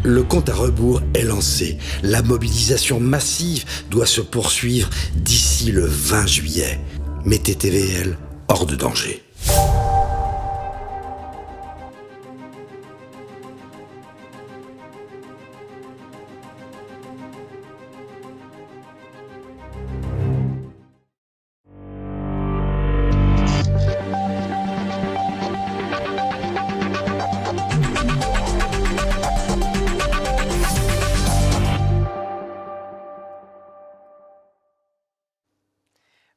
Le compte à rebours est lancé. La mobilisation massive doit se poursuivre d'ici le 20 juillet. Mettez TVL hors de danger.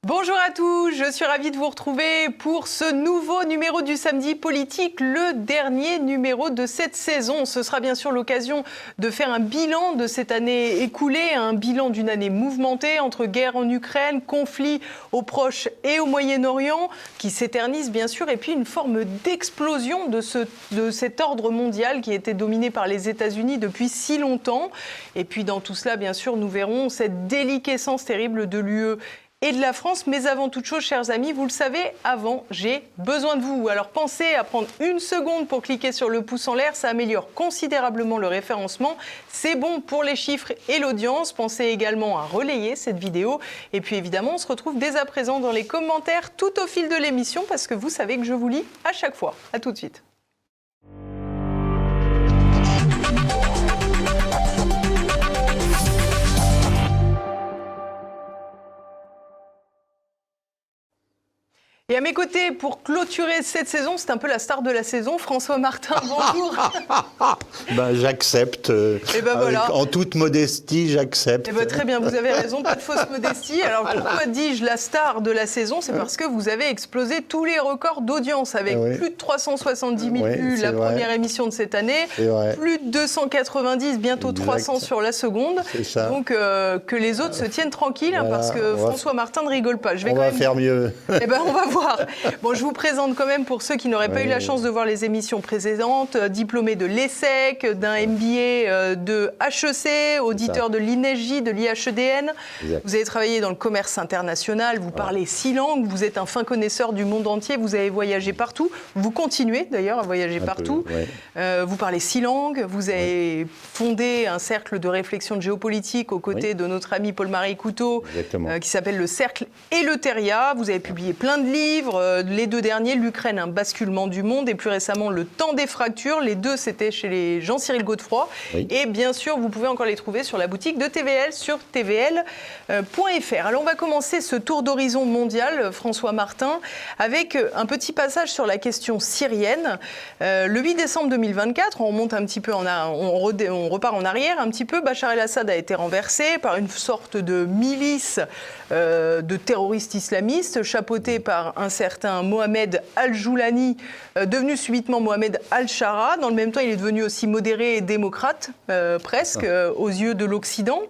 Bonjour à tous, je suis ravie de vous retrouver pour ce nouveau numéro du Samedi Politique, le dernier numéro de cette saison. Ce sera bien sûr l'occasion de faire un bilan de cette année écoulée, un bilan d'une année mouvementée entre guerre en Ukraine, conflit au Proche et au Moyen-Orient, qui s'éternise bien sûr, et puis une forme d'explosion de cet ordre mondial qui était dominé par les États-Unis depuis si longtemps. Et puis dans tout cela, bien sûr, nous verrons cette déliquescence terrible de l'UE et de la France. Mais avant toute chose, chers amis, vous le savez, avant, j'ai besoin de vous. Alors pensez à prendre une seconde pour cliquer sur le pouce en l'air, ça améliore considérablement le référencement. C'est bon pour les chiffres et l'audience. Pensez également à relayer cette vidéo. Et puis évidemment, on se retrouve dès à présent dans les commentaires tout au fil de l'émission parce que vous savez que je vous lis à chaque fois. À tout de suite. Et à mes côtés, pour clôturer cette saison, c'est un peu la star de la saison, François Martin, bonjour. J'accepte. Voilà. En toute modestie, j'accepte. Très bien, vous avez raison, pas de fausse modestie. Alors pourquoi dis-je la star de la saison? C'est parce que vous avez explosé tous les records d'audience avec plus de 370 000 vues la première émission de cette année, plus de 290, bientôt 300 sur la seconde. Donc que les autres se tiennent tranquilles parce que François Martin ne rigole pas. On va faire mieux. On va voir. Bon, je vous présente quand même pour ceux qui n'auraient pas eu la chance de voir les émissions précédentes, diplômé de l'ESSEC, d'un MBA de HEC, auditeur de l'INEGI, de l'IHEDN. Exact. Vous avez travaillé dans le commerce international, vous parlez 6 langues, vous êtes un fin connaisseur du monde entier, vous avez voyagé partout, vous continuez d'ailleurs à voyager partout. Vous parlez 6 langues, vous avez fondé un cercle de réflexion de géopolitique aux côtés de notre ami Paul-Marie Couteau, qui s'appelle le Cercle Eleutheria. Vous avez publié plein de livres, les 2 derniers, l'Ukraine, un basculement du monde, et plus récemment, le temps des fractures. Les 2, c'était chez les Jean-Cyril Godefroy. Et bien sûr, vous pouvez encore les trouver sur la boutique de TVL, sur tvl.fr. Alors, on va commencer ce tour d'horizon mondial, François Martin, avec un petit passage sur la question syrienne. Le 8 décembre 2024, on remonte un petit peu, on repart en arrière un petit peu. Bachar el-Assad a été renversé par une sorte de milice de terroristes islamistes, chapeauté par un certain Mohamed Al-Joulani, devenu subitement Mohamed Al-Shara. Dans le même temps, il est devenu aussi modéré et démocrate, presque, aux yeux de l'Occident.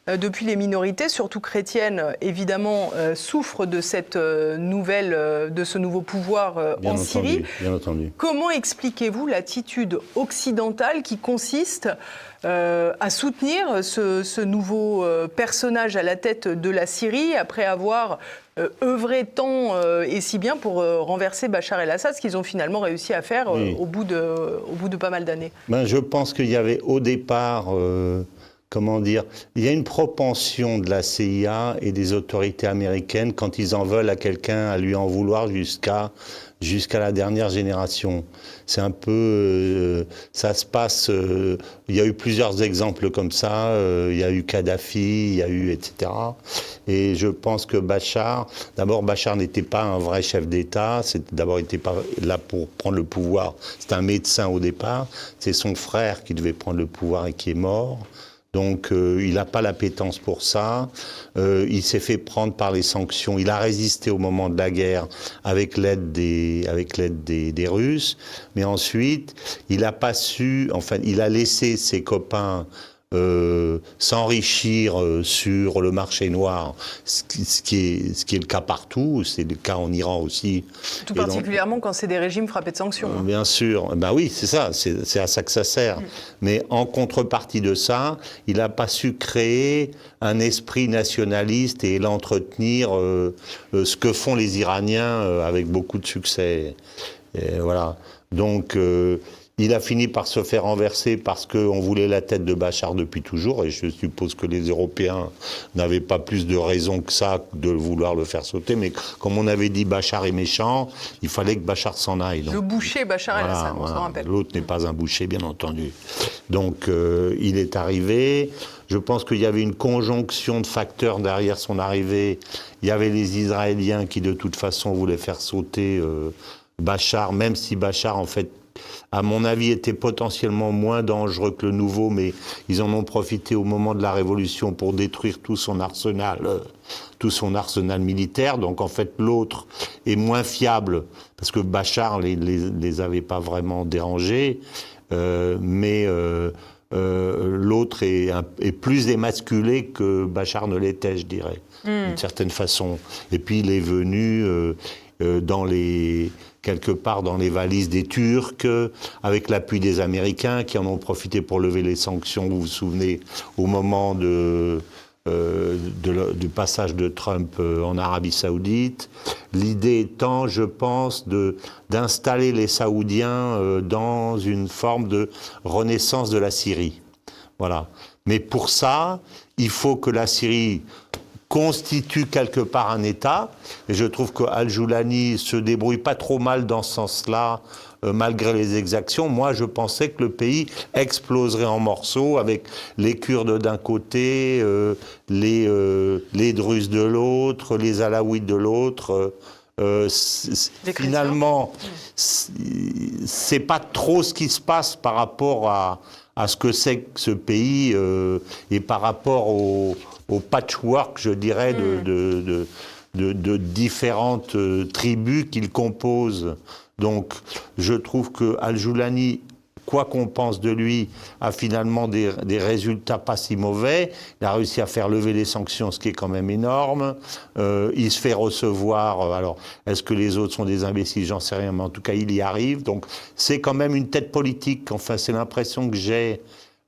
Depuis, les minorités, surtout chrétiennes, évidemment, souffrent de cette de ce nouveau pouvoir en Syrie. Bien entendu. Comment expliquez-vous l'attitude occidentale qui consiste à soutenir ce nouveau personnage à la tête de la Syrie après avoir œuvré tant et si bien pour renverser Bachar el-Assad, ce qu'ils ont finalement réussi à faire au bout de pas mal d'années? Je pense qu'il y avait au départ... il y a une propension de la CIA et des autorités américaines quand ils en veulent à quelqu'un à lui en vouloir jusqu'à la dernière génération. C'est un peu... ça se passe... il y a eu plusieurs exemples comme ça. Il y a eu Kadhafi, il y a eu... etc. Et je pense que Bachar n'était pas un vrai chef d'État. D'abord, il n'était pas là pour prendre le pouvoir. C'était un médecin au départ. C'est son frère qui devait prendre le pouvoir et qui est mort. Donc il n'a pas l'appétence pour ça. Il s'est fait prendre par les sanctions. Il a résisté au moment de la guerre avec l'aide des Russes. Mais ensuite, il n'a pas su... Enfin, il a laissé ses copains s'enrichir sur le marché noir, ce qui est le cas partout, c'est le cas en Iran aussi. Tout particulièrement quand c'est des régimes frappés de sanctions. Bien sûr, oui, c'est ça, c'est à ça que ça sert. Mais en contrepartie de ça, il n'a pas su créer un esprit nationaliste et l'entretenir, ce que font les Iraniens avec beaucoup de succès. Et voilà. Donc, Il a fini par se faire renverser parce qu'on voulait la tête de Bachar depuis toujours, et je suppose que les Européens n'avaient pas plus de raison que ça de vouloir le faire sauter, mais comme on avait dit Bachar est méchant, il fallait que Bachar s'en aille. Donc, le boucher Bachar el-Assad, on s'en rappelle. L'autre n'est pas un boucher, bien entendu. Donc il est arrivé. Je pense qu'il y avait une conjonction de facteurs derrière son arrivée. Il y avait les Israéliens qui, de toute façon, voulaient faire sauter Bachar, même si Bachar, en fait, à mon avis, était potentiellement moins dangereux que le nouveau, mais ils en ont profité au moment de la Révolution pour détruire tout son arsenal militaire. Donc, en fait, l'autre est moins fiable, parce que Bachar les avait pas vraiment dérangés, mais l'autre est plus émasculé que Bachar ne l'était, je dirais, d'une certaine façon. Et puis, il est venu quelque part dans les valises des Turcs, avec l'appui des Américains qui en ont profité pour lever les sanctions, vous vous souvenez, au moment du passage de Trump en Arabie Saoudite. L'idée étant, je pense, d'installer les Saoudiens dans une forme de renaissance de la Syrie. Voilà. Mais pour ça, il faut que la Syrie constitue quelque part un État, et je trouve que Al-Joulani se débrouille pas trop mal dans ce sens-là, malgré les exactions. Moi, je pensais que le pays exploserait en morceaux, avec les Kurdes d'un côté, les Druzes de l'autre, les Alaouites de l'autre. Finalement, c'est pas trop ce qui se passe par rapport à ce que c'est que ce pays, et par rapport au patchwork, je dirais, de différentes tribus qu'il compose. Donc, je trouve que Al-Joulani, quoi qu'on pense de lui, a finalement des résultats pas si mauvais. Il a réussi à faire lever les sanctions, ce qui est quand même énorme. Il se fait recevoir. Alors, est-ce que les autres sont des imbéciles? J'en sais rien, mais en tout cas, il y arrive. Donc, c'est quand même une tête politique. Enfin, c'est l'impression que j'ai.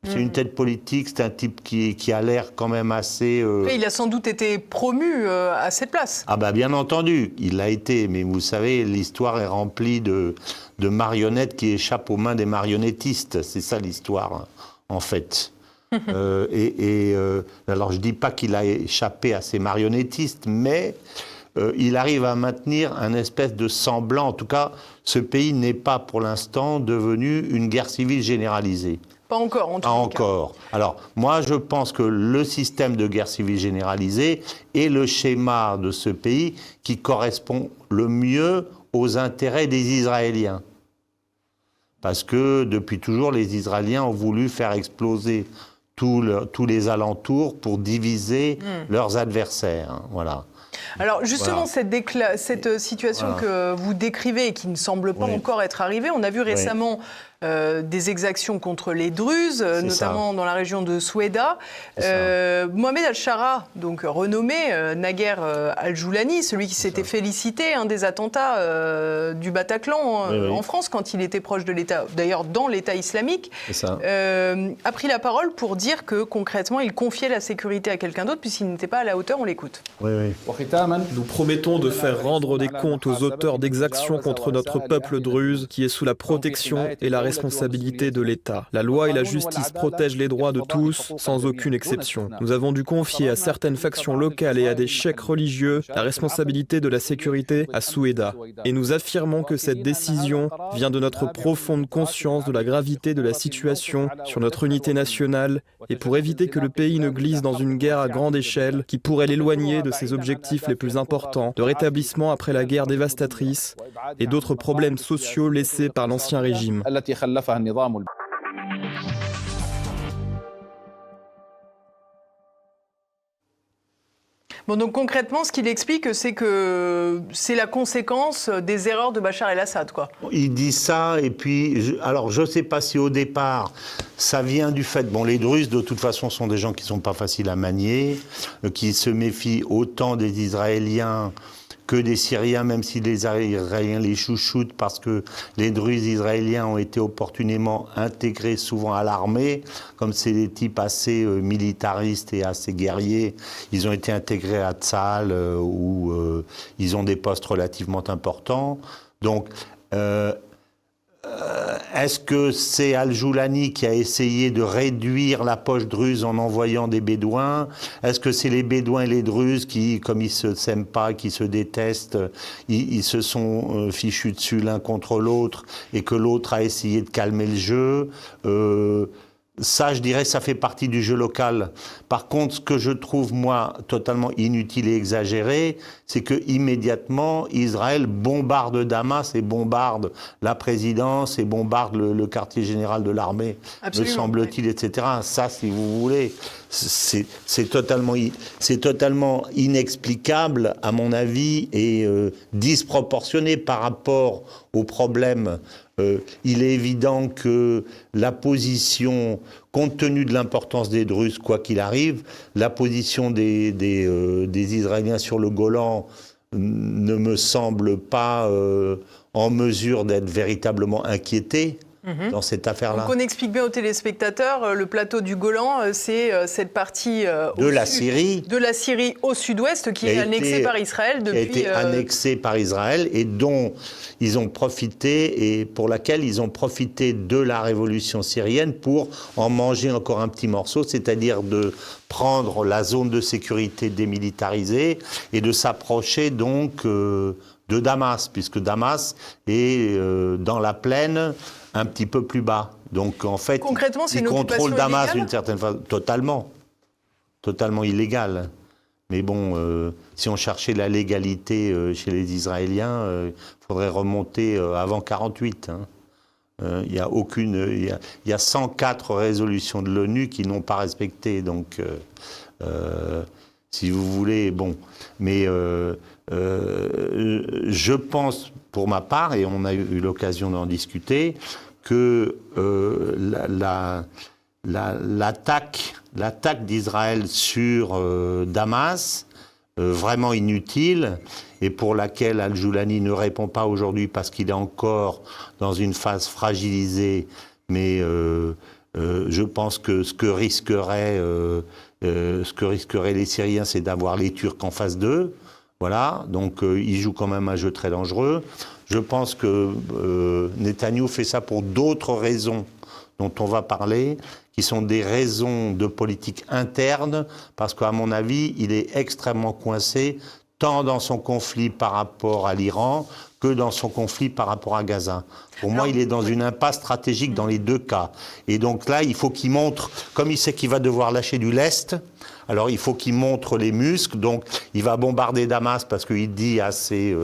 C'est une tête politique, c'est un type qui a l'air quand même assez... Il a sans doute été promu à cette place. Ah bah bien entendu, il l'a été, mais vous savez, l'histoire est remplie de marionnettes qui échappent aux mains des marionnettistes. C'est ça l'histoire, en fait. Alors je dis pas qu'il a échappé à ces marionnettistes, mais il arrive à maintenir un espèce de semblant. En tout cas, ce pays n'est pas pour l'instant devenu une guerre civile généralisée. Pas encore, en tout cas. Pas encore. Alors, moi, je pense que le système de guerre civile généralisée est le schéma de ce pays qui correspond le mieux aux intérêts des Israéliens. Parce que, depuis toujours, les Israéliens ont voulu faire exploser tous les alentours pour diviser leurs adversaires. Voilà. Alors justement, voilà. cette situation que vous décrivez et qui ne semble pas encore être arrivée, on a vu récemment des exactions contre les Druzes, notamment dans la région de Soueida. Mohamed Al-Shara, donc renommé, naguère Al-Joulani, celui qui s'était félicité des attentats du Bataclan en France quand il était proche de l'État, d'ailleurs dans l'État islamique, a pris la parole pour dire que concrètement il confiait la sécurité à quelqu'un d'autre puisqu'il n'était pas à la hauteur. On l'écoute. Nous promettons de faire rendre des comptes aux auteurs d'exactions contre notre peuple druze qui est sous la protection et la responsabilité de l'État. La loi et la justice protègent les droits de tous, sans aucune exception. Nous avons dû confier à certaines factions locales et à des cheikhs religieux la responsabilité de la sécurité à Soueida. Et nous affirmons que cette décision vient de notre profonde conscience de la gravité de la situation sur notre unité nationale et pour éviter que le pays ne glisse dans une guerre à grande échelle qui pourrait l'éloigner de ses objectifs les plus importants, de rétablissement après la guerre dévastatrice et d'autres problèmes sociaux laissés par l'ancien régime. Bon, donc concrètement, ce qu'il explique, c'est que c'est la conséquence des erreurs de Bachar el-Assad, quoi. Il dit ça, et puis, alors je ne sais pas si au départ, ça vient du fait... Bon, les Druzes, de toute façon, sont des gens qui ne sont pas faciles à manier, qui se méfient autant des Israéliens que des Syriens, même si les Israéliens les chouchoutent, parce que les Druzes israéliens ont été opportunément intégrés souvent à l'armée, comme c'est des types assez militaristes et assez guerriers, ils ont été intégrés à Tzal, où ils ont des postes relativement importants. Donc, est-ce que c'est Al-Joulani qui a essayé de réduire la poche druze en envoyant des Bédouins? Est-ce que c'est les Bédouins et les Druzes qui, comme ils se s'aiment pas, qui se détestent, ils se sont fichus dessus l'un contre l'autre et que l'autre a essayé de calmer le jeu? Ça, je dirais, ça fait partie du jeu local. Par contre, ce que je trouve, moi, totalement inutile et exagéré, c'est que immédiatement, Israël bombarde Damas et bombarde la présidence et bombarde le quartier général de l'armée, me semble-t-il, etc. Ça, si vous voulez, c'est totalement inexplicable, à mon avis, et disproportionné par rapport aux problèmes. Il est évident que la position, compte tenu de l'importance des Druzes, quoi qu'il arrive, la position des Israéliens sur le Golan ne me semble pas en mesure d'être véritablement inquiétée dans cette affaire-là. Donc on explique bien aux téléspectateurs, le plateau du Golan, c'est cette partie de la Syrie au sud-ouest qui est annexée par Israël depuis... Qui a été annexée par Israël et dont ils ont profité et pour laquelle ils ont profité de la révolution syrienne pour en manger encore un petit morceau, c'est-à-dire de prendre la zone de sécurité démilitarisée et de s'approcher donc de Damas, puisque Damas est dans la plaine un petit peu plus bas. Donc en fait, concrètement, c'est ils une contrôlent occupation Damas illégale d'une certaine façon, totalement illégale. Mais bon, si on cherchait la légalité chez les Israéliens, il faudrait remonter avant 48. Il y a 104 résolutions de l'ONU qui n'ont pas respecté. Donc, si vous voulez, bon. Mais je pense, pour ma part, et on a eu l'occasion d'en discuter, que l'attaque d'Israël sur Damas, vraiment inutile, et pour laquelle Al-Joulani ne répond pas aujourd'hui parce qu'il est encore dans une phase fragilisée, mais je pense que ce que risqueraient les Syriens, c'est d'avoir les Turcs en face d'eux. Voilà, donc ils jouent quand même un jeu très dangereux. Je pense que Netanyahou fait ça pour d'autres raisons dont on va parler, qui sont des raisons de politique interne, parce qu'à mon avis, il est extrêmement coincé, tant dans son conflit par rapport à l'Iran que dans son conflit par rapport à Gaza. Pour moi, il est dans une impasse stratégique dans les deux cas. Et donc là, il faut qu'il montre, comme il sait qu'il va devoir lâcher du lest, alors il faut qu'il montre les muscles, donc il va bombarder Damas parce qu'il dit à ses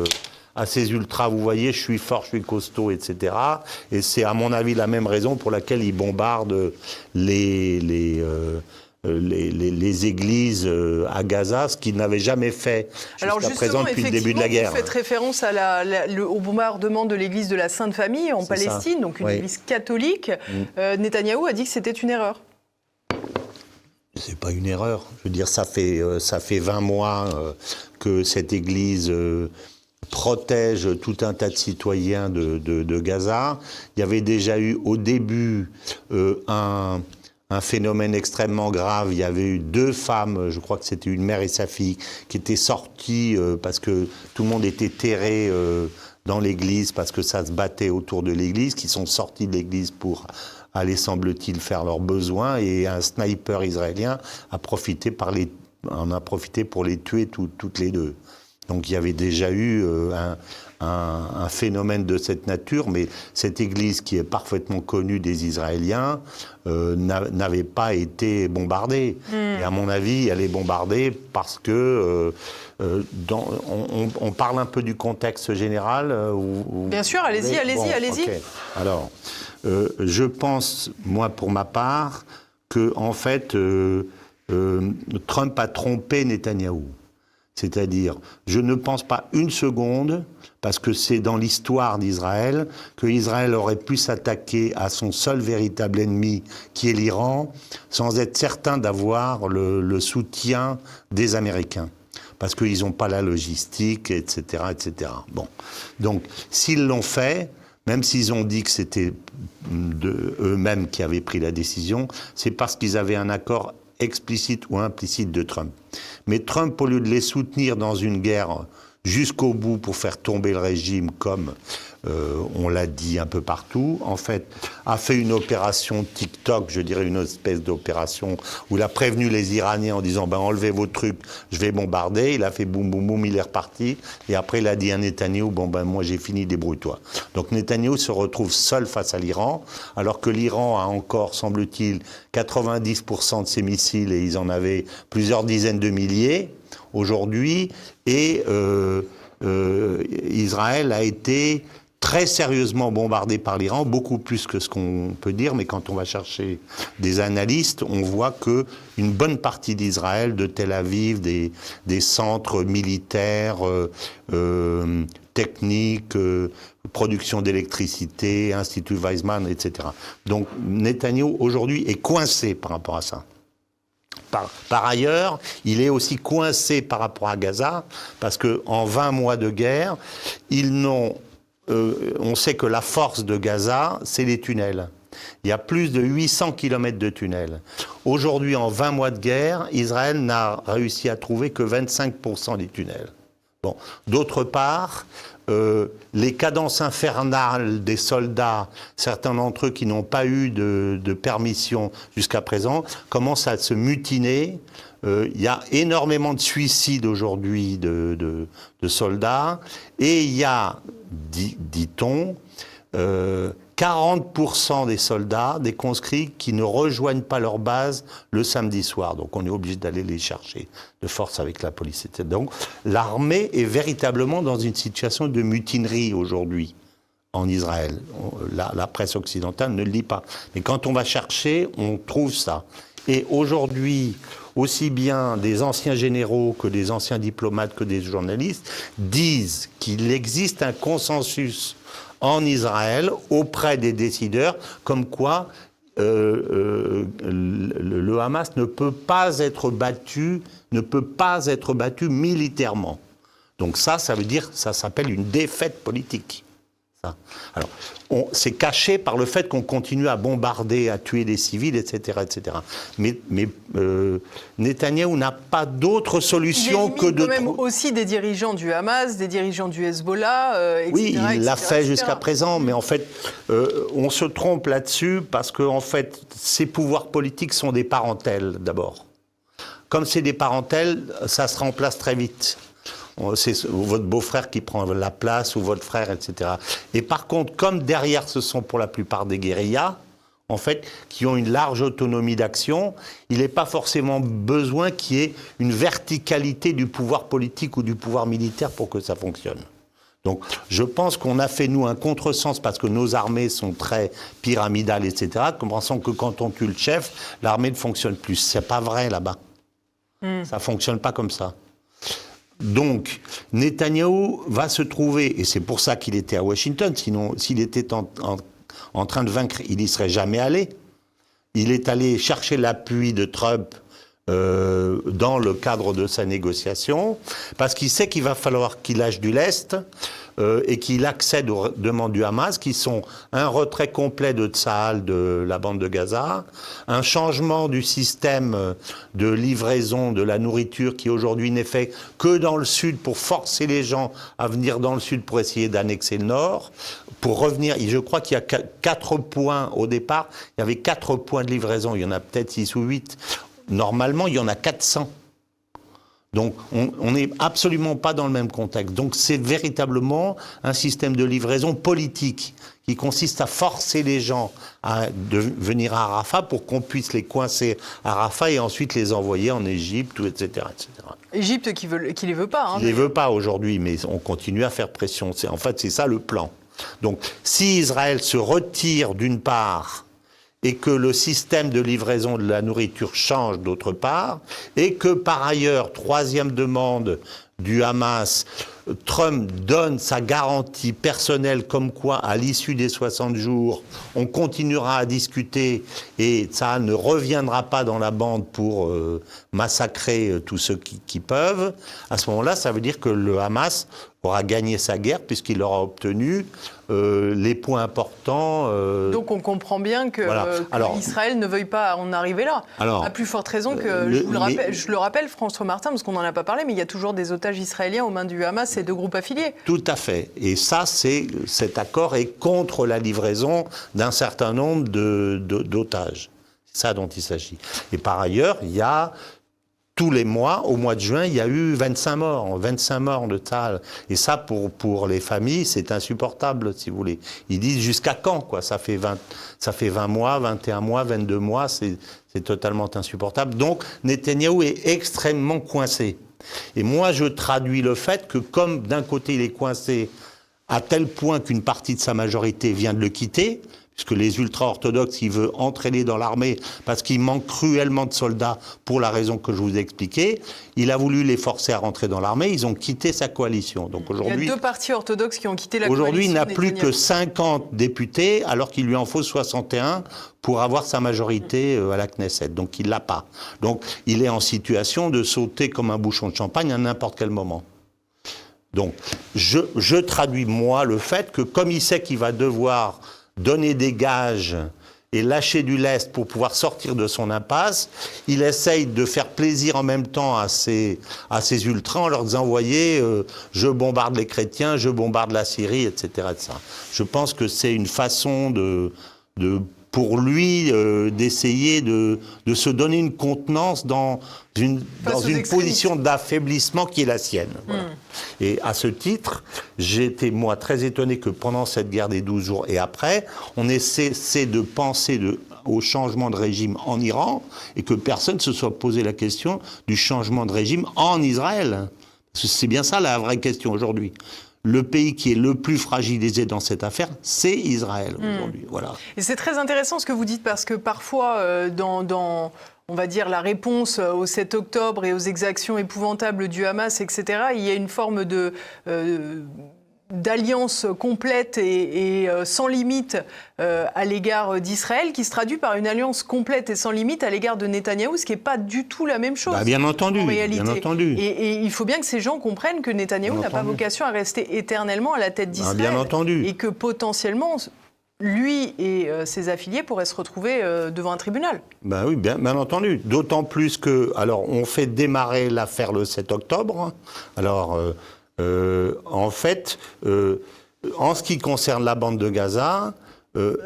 ultras, vous voyez, je suis fort, je suis costaud, etc. Et c'est à mon avis la même raison pour laquelle il bombarde les églises à Gaza, ce qu'il n'avait jamais fait jusqu'à présent depuis le début de la guerre. Vous faites référence au bombardement de l'église de la Sainte Famille en Palestine, donc une église catholique. Netanyahou a dit que c'était une erreur. C'est pas une erreur. Je veux dire, ça fait 20 mois que cette église protège tout un tas de citoyens de Gaza. Il y avait déjà eu au début un phénomène extrêmement grave. Il y avait eu 2 femmes, je crois que c'était une mère et sa fille, qui étaient sorties parce que tout le monde était terré dans l'église, parce que ça se battait autour de l'église, qui sont sorties de l'église pour aller, semble-t-il, faire leurs besoins, et un sniper israélien en a profité pour les tuer toutes les 2. Donc il y avait déjà eu un phénomène de cette nature, mais cette église qui est parfaitement connue des Israéliens n'avait pas été bombardée. Et à mon avis, elle est bombardée parce que on parle un peu du contexte général. Bien sûr, allez-y. Okay. Alors, je pense, moi pour ma part, que en fait, Trump a trompé Netanyahou. C'est-à-dire, je ne pense pas une seconde, parce que c'est dans l'histoire d'Israël, que Israël aurait pu s'attaquer à son seul véritable ennemi, qui est l'Iran, sans être certain d'avoir le soutien des Américains. Parce qu'ils n'ont pas la logistique, etc., etc. Bon. Donc, s'ils l'ont fait, même s'ils ont dit que c'était eux-mêmes qui avaient pris la décision, c'est parce qu'ils avaient un accord explicite ou implicite de Trump. Mais Trump, au lieu de les soutenir dans une guerre jusqu'au bout pour faire tomber le régime, comme on l'a dit un peu partout, en fait, a fait une opération TikTok, je dirais une espèce d'opération où il a prévenu les Iraniens en disant enlevez vos trucs, je vais bombarder. Il a fait boum boum boum, il est reparti. Et après, il a dit à Netanyahou moi j'ai fini, débrouille-toi. Donc Netanyahou se retrouve seul face à l'Iran, alors que l'Iran a encore, semble-t-il, 90% de ses missiles, et ils en avaient plusieurs dizaines de milliers aujourd'hui, et Israël a été très sérieusement bombardé par l'Iran, beaucoup plus que ce qu'on peut dire, mais quand on va chercher des analystes, on voit que une bonne partie d'Israël, de Tel Aviv, des centres militaires, techniques, production d'électricité, Institut Weizmann, etc. Donc Netanyahou, aujourd'hui, est coincé par rapport à ça. Par ailleurs, il est aussi coincé par rapport à Gaza, parce qu'en 20 mois de guerre, on sait que la force de Gaza, c'est les tunnels. Il y a plus de 800 km de tunnels. Aujourd'hui, en 20 mois de guerre, Israël n'a réussi à trouver que 25% des tunnels. Bon. D'autre part, les cadences infernales des soldats, certains d'entre eux qui n'ont pas eu de permission jusqu'à présent, commencent à se mutiner. Il y a énormément de suicides aujourd'hui de soldats, et il y a, dit-on, 40% des soldats, des conscrits, qui ne rejoignent pas leur base le samedi soir. Donc on est obligé d'aller les chercher de force avec la police, etc. Donc l'armée est véritablement dans une situation de mutinerie aujourd'hui en Israël. La presse occidentale ne le lit pas. Mais quand on va chercher, on trouve ça. Et aujourd'hui, aussi bien des anciens généraux que des anciens diplomates que des journalistes disent qu'il existe un consensus en Israël auprès des décideurs, comme quoi le Hamas ne peut pas être battu militairement. Donc ça veut dire, ça s'appelle une défaite politique. Ça. Alors, c'est caché par le fait qu'on continue à bombarder, à tuer des civils, etc., etc. Mais Netanyahou n'a pas d'autre solution que de... Il élimine quand même aussi des dirigeants du Hamas, des dirigeants du Hezbollah, etc. Oui, il l'a fait etc. jusqu'à présent, mais en fait, on se trompe là-dessus parce que, en fait, ces pouvoirs politiques sont des parentèles, d'abord. Comme c'est des parentèles, ça se remplace très vite. C'est votre beau-frère qui prend la place, ou votre frère, etc. Et par contre, comme derrière, ce sont pour la plupart des guérillas, en fait, qui ont une large autonomie d'action, il n'est pas forcément besoin qu'il y ait une verticalité du pouvoir politique ou du pouvoir militaire pour que ça fonctionne. Donc, je pense qu'on a fait, nous, un contresens parce que nos armées sont très pyramidales, etc., pensant que quand on tue le chef, l'armée ne fonctionne plus. C'est pas vrai, là-bas. Ça fonctionne pas comme ça. Donc, Netanyahou va se trouver, et c'est pour ça qu'il était à Washington, sinon, s'il était en train de vaincre, il n'y serait jamais allé. Il est allé chercher l'appui de Trump dans le cadre de sa négociation, parce qu'il sait qu'il va falloir qu'il lâche du lest et qu'il accède aux demandes du Hamas, qui sont un retrait complet de Tsahal de la bande de Gaza, un changement du système de livraison de la nourriture qui aujourd'hui n'est fait que dans le sud pour forcer les gens à venir dans le sud pour essayer d'annexer le nord, pour revenir. Je crois qu'il y a 4 points au départ, il y avait 4 points de livraison, il y en a peut-être 6 ou 8. Normalement, il y en a 400. Donc, on n'est absolument pas dans le même contexte. Donc, c'est véritablement un système de livraison politique qui consiste à forcer les gens à venir à Rafah pour qu'on puisse les coincer à Rafah et ensuite les envoyer en Égypte, etc., etc. Égypte qui les veut pas. Qui les veut pas aujourd'hui, mais on continue à faire pression. En fait, c'est ça le plan. Donc, si Israël se retire d'une part, et que le système de livraison de la nourriture change d'autre part, et que par ailleurs, troisième demande du Hamas, Trump donne sa garantie personnelle comme quoi, à l'issue des 60 jours, on continuera à discuter et ça ne reviendra pas dans la bande pour massacrer tous ceux qui peuvent. À ce moment-là, ça veut dire que le Hamas aura gagné sa guerre puisqu'il aura obtenu les points importants. Donc on comprend bien que, voilà. que Israël ne veuille pas en arriver là. À plus forte raison que, je le rappelle, François Martin, parce qu'on n'en a pas parlé, mais il y a toujours des otages otages israéliens aux mains du Hamas et de groupes affiliés. Tout à fait. Et ça, cet accord est contre la livraison d'un certain nombre d'otages. C'est ça dont il s'agit. Et par ailleurs, il y a tous les mois, au mois de juin, il y a eu 25 morts de Tsahal. Et ça, pour les familles, c'est insupportable, si vous voulez. Ils disent jusqu'à quand, quoi. Ça fait 20 mois, 21 mois, 22 mois, c'est totalement insupportable. Donc, Netanyahou est extrêmement coincé. Et moi, je traduis le fait que, comme d'un côté, il est coincé à tel point qu'une partie de sa majorité vient de le quitter, puisque les ultra-orthodoxes, il veut entraîner dans l'armée parce qu'il manque cruellement de soldats pour la raison que je vous ai expliquée. Il a voulu les forcer à rentrer dans l'armée, ils ont quitté sa coalition. Donc aujourd'hui, il y a 2 partis orthodoxes qui ont quitté la coalition. Aujourd'hui, il n'a plus que 50 députés, alors qu'il lui en faut 61 pour avoir sa majorité à la Knesset. Donc il ne l'a pas. Donc il est en situation de sauter comme un bouchon de champagne à n'importe quel moment. Donc je traduis, moi, le fait que comme il sait qu'il va devoir donner des gages et lâcher du lest pour pouvoir sortir de son impasse, il essaye de faire plaisir en même temps à ses ultras en leur disant, voyez, je bombarde les chrétiens, je bombarde la Syrie, etc. etc. Je pense que c'est une façon pour lui d'essayer de se donner une contenance dans une position d'affaiblissement qui est la sienne. Voilà. Et à ce titre, j'ai été, moi, très étonné que pendant cette guerre des 12 jours et après, on essaie de penser au changement de régime en Iran et que personne ne se soit posé la question du changement de régime en Israël. C'est bien ça la vraie question aujourd'hui. Le pays qui est le plus fragilisé dans cette affaire, c'est Israël aujourd'hui. Voilà. Et c'est très intéressant ce que vous dites, parce que parfois, dans on va dire, la réponse au 7 octobre et aux exactions épouvantables du Hamas, etc., il y a une forme d'alliance complète et sans limite à l'égard d'Israël, qui se traduit par une alliance complète et sans limite à l'égard de Netanyahou, ce qui n'est pas du tout la même chose. Bien entendu, en réalité. Bien entendu. Et il faut bien que ces gens comprennent que Netanyahou n'a pas vocation à rester éternellement à la tête d'Israël. Bien entendu. Et que potentiellement, lui et ses affiliés pourraient se retrouver devant un tribunal. Ben oui, bien entendu. D'autant plus que, alors, on fait démarrer l'affaire le 7 octobre. Alors, en fait, en ce qui concerne la bande de Gaza,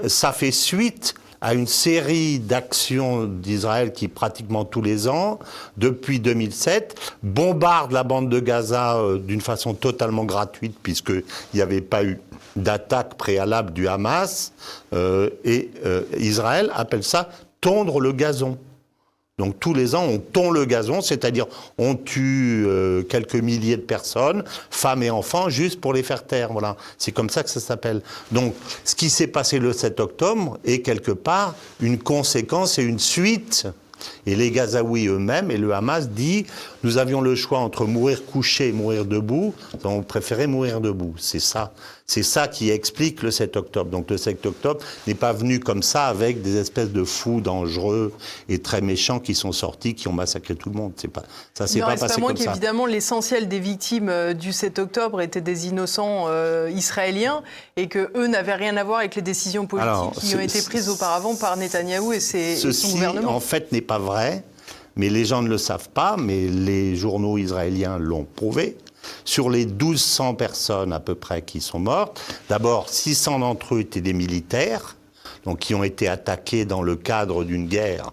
ça fait suite à une série d'actions d'Israël qui, pratiquement tous les ans, depuis 2007, bombarde la bande de Gaza d'une façon totalement gratuite, puisqu'il n'y avait pas eu d'attaque préalable du Hamas, et Israël appelle ça « tondre le gazon ». Donc tous les ans, on tond le gazon, c'est-à-dire on tue quelques milliers de personnes, femmes et enfants, juste pour les faire taire. Voilà, c'est comme ça que ça s'appelle. Donc ce qui s'est passé le 7 octobre est quelque part une conséquence et une suite. Et les Gazaouis eux-mêmes et le Hamas dit « Nous avions le choix entre mourir couché et mourir debout, nous avons préféré mourir debout ». C'est ça qui explique le 7 octobre. Donc le 7 octobre n'est pas venu comme ça avec des espèces de fous dangereux et très méchants qui sont sortis, qui ont massacré tout le monde. Ça s'est pas passé comme ça. Il n'en reste pas moins qu'évidemment l'essentiel des victimes du 7 octobre étaient des innocents israéliens et qu'eux n'avaient rien à voir avec les décisions politiques qui ont été prises auparavant par Netanyahou et son gouvernement. En fait, n'est pas vrai, mais les gens ne le savent pas, mais les journaux israéliens l'ont prouvé. Sur les 1200 personnes à peu près qui sont mortes, d'abord 600 d'entre eux étaient des militaires, donc qui ont été attaqués dans le cadre d'une guerre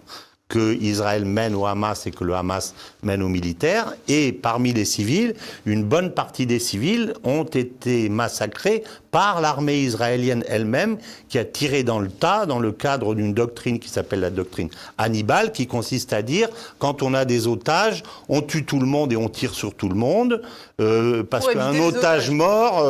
que Israël mène au Hamas et que le Hamas mène aux militaires. Et parmi les civils, une bonne partie des civils ont été massacrés par l'armée israélienne elle-même, qui a tiré dans le tas dans le cadre d'une doctrine qui s'appelle la doctrine Hannibal, qui consiste à dire, quand on a des otages, on tue tout le monde et on tire sur tout le monde, parce qu'un otage mort,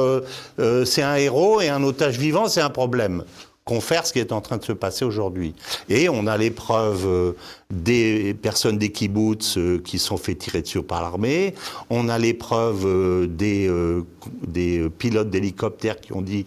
c'est un héros, et un otage vivant, c'est un problème. Confère ce qui est en train de se passer aujourd'hui. Et on a les preuves des personnes des kibboutz qui sont fait tirer dessus par l'armée. On a les preuves des pilotes d'hélicoptères qui ont dit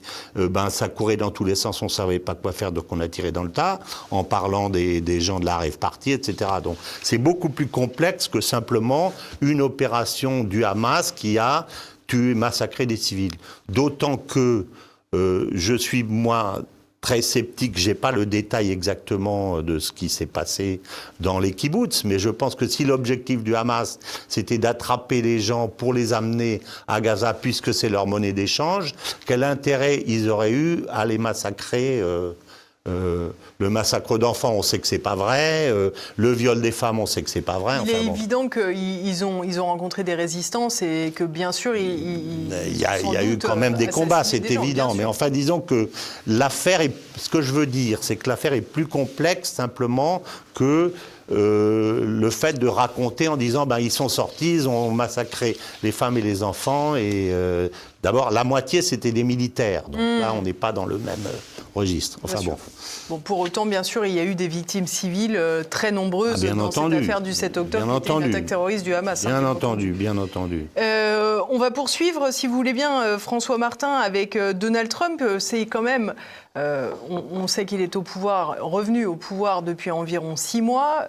ça courait dans tous les sens, on ne savait pas quoi faire, donc on a tiré dans le tas, en parlant des gens de la rave party, etc. Donc c'est beaucoup plus complexe que simplement une opération du Hamas qui a massacré des civils. D'autant que je suis, moi, très sceptique. J'ai pas le détail exactement de ce qui s'est passé dans les kibboutz, mais je pense que si l'objectif du Hamas, c'était d'attraper les gens pour les amener à Gaza, puisque c'est leur monnaie d'échange, quel intérêt ils auraient eu à les massacrer le massacre d'enfants, on sait que c'est pas vrai. Le viol des femmes, on sait que c'est pas vrai. Il est évident qu'ils ont rencontré des résistances et que bien sûr, il y a eu quand même des combats, c'est évident. Mais enfin, disons que l'affaire, ce que je veux dire, c'est que l'affaire est plus complexe simplement que le fait de raconter en disant ils sont sortis, ils ont massacré les femmes et les enfants et d'abord la moitié c'était des militaires, donc là on n'est pas dans le même registre. Enfin bon, pour autant bien sûr il y a eu des victimes civiles très nombreuses dans cette affaire du 7 octobre qui était une attaque terroriste du Hamas. Bien entendu. On va poursuivre si vous voulez bien François Martin avec Donald Trump. C'est quand même on sait qu'il est revenu au pouvoir depuis environ 6 mois.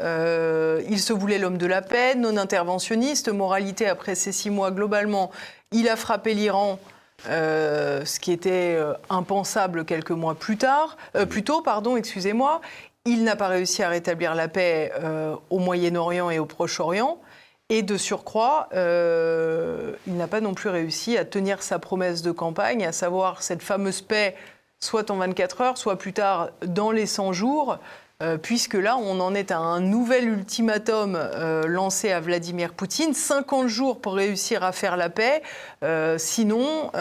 Il se voulait l'homme de la paix, non interventionniste. Moralité, après ces 6 mois, globalement, il a frappé l'Iran, ce qui était impensable quelques mois plus tôt. Il n'a pas réussi à rétablir la paix au Moyen-Orient et au Proche-Orient. Et de surcroît, il n'a pas non plus réussi à tenir sa promesse de campagne, à savoir cette fameuse paix soit en 24 heures, soit plus tard dans les 100 jours, puisque là, on en est à un nouvel ultimatum lancé à Vladimir Poutine, 50 jours pour réussir à faire la paix, sinon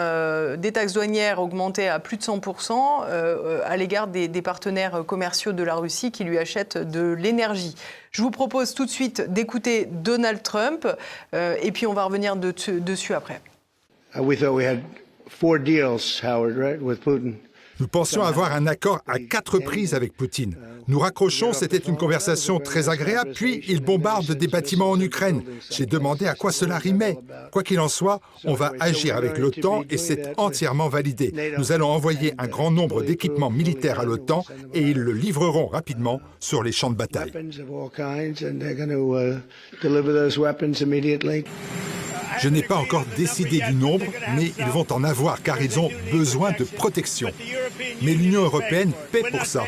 des taxes douanières augmentées à plus de 100% à l'égard des partenaires commerciaux de la Russie qui lui achètent de l'énergie. Je vous propose tout de suite d'écouter Donald Trump, et puis on va revenir dessus après. We thought we had 4 deals, Howard, right, with Putin. Nous pensions avoir un accord à 4 reprises avec Poutine. Nous raccrochons, c'était une conversation très agréable, puis il bombarde des bâtiments en Ukraine. J'ai demandé à quoi cela rimait. Quoi qu'il en soit, on va agir avec l'OTAN et c'est entièrement validé. Nous allons envoyer un grand nombre d'équipements militaires à l'OTAN et ils le livreront rapidement sur les champs de bataille. Je n'ai pas encore décidé du nombre, mais ils vont en avoir car ils ont besoin de protection. Mais l'Union européenne paie pour ça.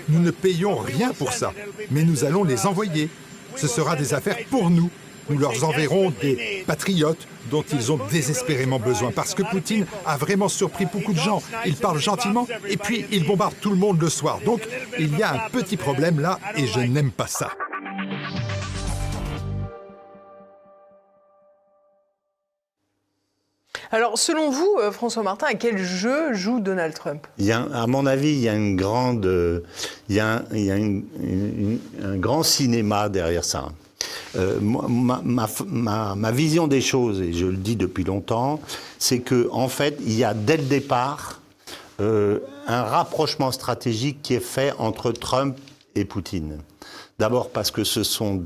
Nous ne payons rien pour ça, mais nous allons les envoyer. Ce sera des affaires pour nous. Nous leur enverrons des patriotes dont ils ont désespérément besoin. Parce que Poutine a vraiment surpris beaucoup de gens. Il parle gentiment et puis il bombarde tout le monde le soir. Donc il y a un petit problème là et je n'aime pas ça. Alors, selon vous, François Martin, à quel jeu joue Donald Trump ? À mon avis, il y a un grand cinéma derrière ça. Ma vision des choses, et je le dis depuis longtemps, c'est que en fait, il y a dès le départ un rapprochement stratégique qui est fait entre Trump et Poutine. D'abord parce que ce sont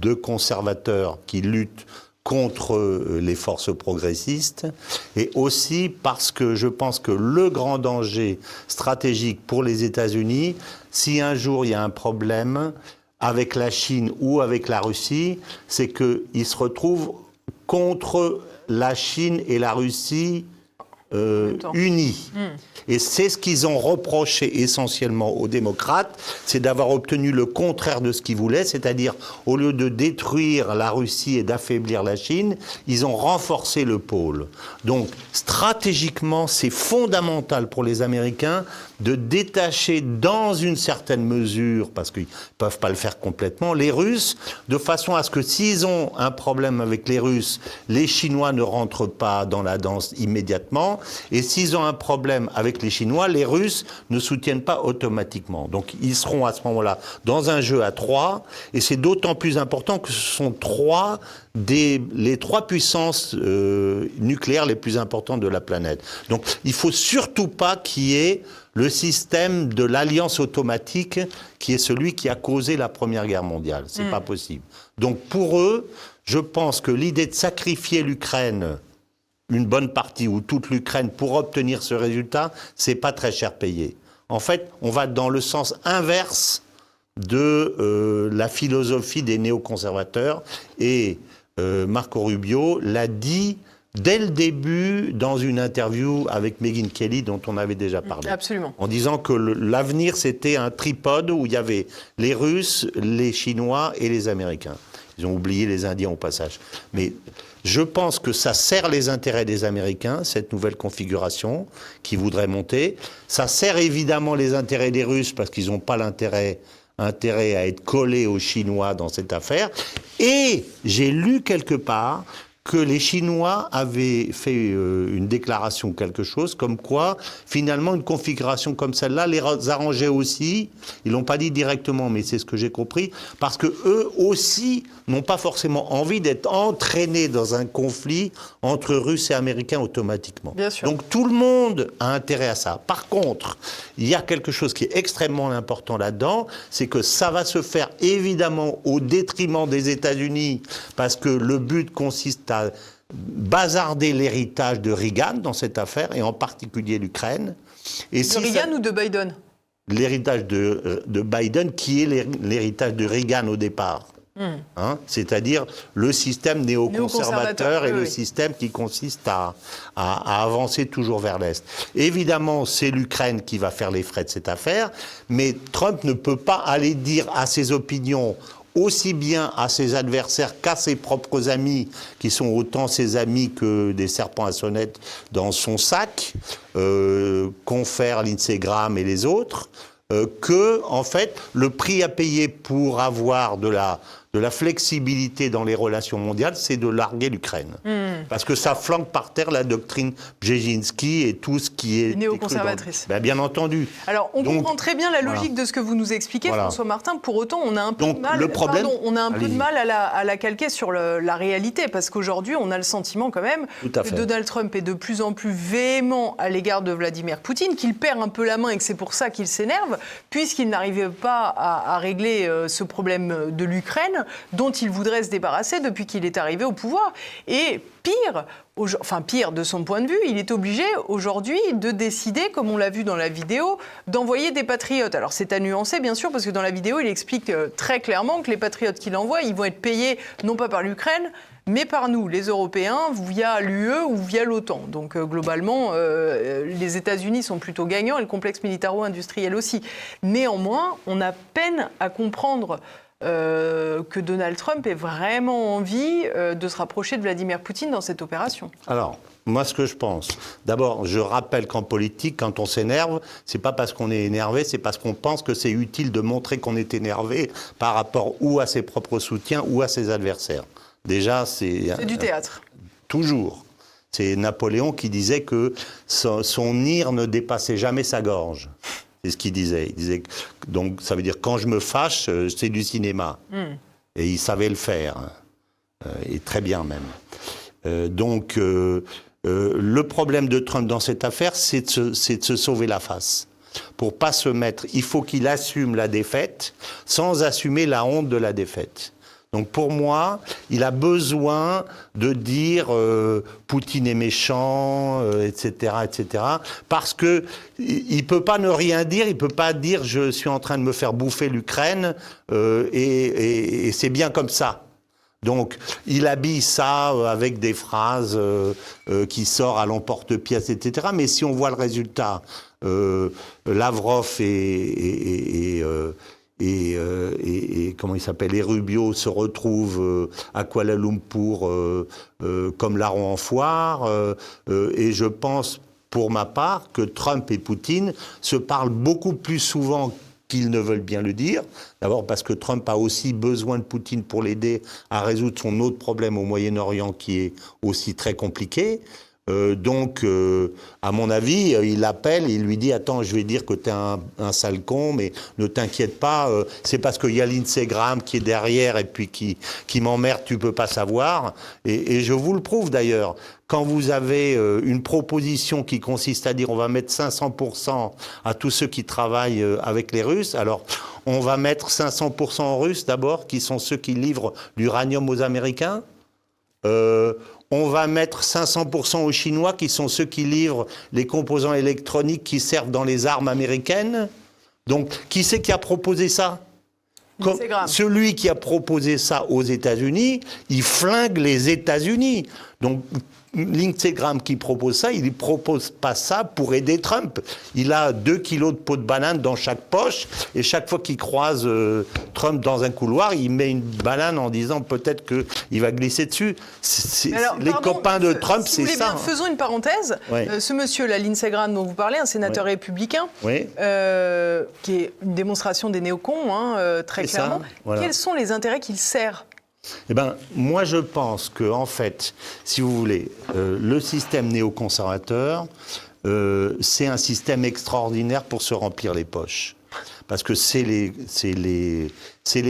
2 conservateurs qui luttent contre les forces progressistes, et aussi parce que je pense que le grand danger stratégique pour les États-Unis, si un jour il y a un problème avec la Chine ou avec la Russie, c'est qu'ils se retrouvent contre la Chine et la Russie unis. Et c'est ce qu'ils ont reproché essentiellement aux démocrates, c'est d'avoir obtenu le contraire de ce qu'ils voulaient, c'est-à-dire au lieu de détruire la Russie et d'affaiblir la Chine, ils ont renforcé le pôle. Donc stratégiquement, c'est fondamental pour les Américains de détacher dans une certaine mesure, parce qu'ils ne peuvent pas le faire complètement, les Russes, de façon à ce que s'ils ont un problème avec les Russes, les Chinois ne rentrent pas dans la danse immédiatement, et s'ils ont un problème avec les Chinois, les Russes ne soutiennent pas automatiquement. Donc ils seront à ce moment-là dans un jeu à 3, et c'est d'autant plus important que ce sont les 3 puissances nucléaires les plus importantes de la planète. Donc il ne faut surtout pas qu'il y ait le système de l'alliance automatique qui est celui qui a causé la Première Guerre mondiale. C'est pas possible. Donc pour eux, je pense que l'idée de sacrifier l'Ukraine, une bonne partie ou toute l'Ukraine pour obtenir ce résultat, c'est pas très cher payé. En fait, on va dans le sens inverse de la philosophie des néoconservateurs, et Marco Rubio l'a dit dès le début dans une interview avec Megyn Kelly dont on avait déjà parlé. Absolument. En disant que l'avenir c'était un tripode où il y avait les Russes, les Chinois et les Américains. Ils ont oublié les Indiens au passage. Mais je pense que ça sert les intérêts des Américains, cette nouvelle configuration qui voudrait monter. Ça sert évidemment les intérêts des Russes parce qu'ils n'ont pas intérêt à être collés aux Chinois dans cette affaire. Et j'ai lu quelque part que les Chinois avaient fait une déclaration ou quelque chose comme quoi, finalement, une configuration comme celle-là les arrangeait aussi. Ils l'ont pas dit directement, mais c'est ce que j'ai compris, parce que eux aussi n'ont pas forcément envie d'être entraînés dans un conflit entre Russes et Américains automatiquement. Bien sûr. Donc tout le monde a intérêt à ça. Par contre, il y a quelque chose qui est extrêmement important là-dedans, c'est que ça va se faire évidemment au détriment des États-Unis, parce que le but consiste à bazarder l'héritage de Reagan dans cette affaire, et en particulier l'Ukraine. Et De Reagan ou de Biden? L'héritage de Biden, qui est l'héritage de Reagan au départ. Hein, c'est-à-dire le système néoconservateur et le système qui consiste à avancer toujours vers l'Est. Évidemment, c'est l'Ukraine qui va faire les frais de cette affaire, mais Trump ne peut pas aller dire à ses opinions aussi bien à ses adversaires qu'à ses propres amis, qui sont autant ses amis que des serpents à sonnette dans son sac, confère Lindsey Graham et les autres, que, en fait, le prix à payer pour avoir de la flexibilité dans les relations mondiales, c'est de larguer l'Ukraine. Parce que ça flanque par terre la doctrine Brzezinski et tout ce qui est... Néoconservatrice. Bien entendu. Alors, on comprend très bien la logique de ce que vous nous expliquez, François Martin. Pour autant, on a un peu de mal, à la calquer sur la réalité, parce qu'aujourd'hui, on a le sentiment quand même que Donald Trump est de plus en plus véhément à l'égard de Vladimir Poutine, qu'il perd un peu la main et que c'est pour ça qu'il s'énerve, puisqu'il n'arrivait pas à régler ce problème de l'Ukraine, dont il voudrait se débarrasser depuis qu'il est arrivé au pouvoir. Et pire de son point de vue, il est obligé aujourd'hui de décider, comme on l'a vu dans la vidéo, d'envoyer des patriotes. Alors c'est à nuancer bien sûr, parce que dans la vidéo, il explique très clairement que les patriotes qu'il envoie, ils vont être payés non pas par l'Ukraine, mais par nous, les Européens, via l'UE ou via l'OTAN. Donc globalement, les États-Unis sont plutôt gagnants et le complexe militaro-industriel aussi. Néanmoins, on a peine à comprendre que Donald Trump ait vraiment envie de se rapprocher de Vladimir Poutine dans cette opération. Alors, moi, ce que je pense, d'abord, je rappelle qu'en politique, quand on s'énerve, c'est pas parce qu'on est énervé, c'est parce qu'on pense que c'est utile de montrer qu'on est énervé par rapport ou à ses propres soutiens ou à ses adversaires. Déjà, c'est du théâtre. Toujours. C'est Napoléon qui disait que son ire ne dépassait jamais sa gorge. C'est ce qu'il disait. Il disait donc ça veut dire quand je me fâche, c'est du cinéma. Et il savait le faire, et très bien même. Donc le problème de Trump dans cette affaire, c'est de se sauver la face. Pour pas se mettre, il faut qu'il assume la défaite sans assumer la honte de la défaite. Donc pour moi, il a besoin de dire Poutine est méchant, etc., etc. Parce que il peut pas ne rien dire, il peut pas dire je suis en train de me faire bouffer l'Ukraine et c'est bien comme ça. Donc, il habille ça avec des phrases qui sortent à l'emporte-pièce, etc. Mais si on voit le résultat, Lavrov et comment il s'appelle, et Rubio se retrouvent à Kuala Lumpur comme larrons en foire. Et je pense, pour ma part, que Trump et Poutine se parlent beaucoup plus souvent qu'ils ne veulent bien le dire. D'abord parce que Trump a aussi besoin de Poutine pour l'aider à résoudre son autre problème au Moyen-Orient qui est aussi très compliqué. Donc, à mon avis, il l'appelle, il lui dit « Attends, je vais dire que t'es un sale con, mais ne t'inquiète pas, c'est parce qu'il y a Lindsey Graham qui est derrière et puis qui m'emmerde, tu peux pas savoir. » Et je vous le prouve d'ailleurs. Quand vous avez une proposition qui consiste à dire on va mettre 500% à tous ceux qui travaillent avec les Russes, alors on va mettre 500% aux Russes d'abord, qui sont ceux qui livrent l'uranium aux Américains. On va mettre 500% aux Chinois, qui sont ceux qui livrent les composants électroniques qui servent dans les armes américaines. Donc, qui c'est qui a proposé ça ? Celui qui a proposé ça aux États-Unis, il flingue les États-Unis. Donc, Lindsey Graham qui propose ça, il ne propose pas ça pour aider Trump. Il a 2 kilos de peau de banane dans chaque poche et chaque fois qu'il croise Trump dans un couloir, il met une banane en disant peut-être qu'il va glisser dessus. Les copains de Trump, si c'est ça. Bien, faisons une parenthèse. Ce monsieur, Lindsey Graham dont vous parlez, un sénateur républicain, qui est une démonstration des néocons, très clairement. Voilà. Quels sont les intérêts qu'il sert ? Eh bien, moi, je pense que, en fait, si vous voulez, le système néoconservateur, c'est un système extraordinaire pour se remplir les poches. Parce que c'est les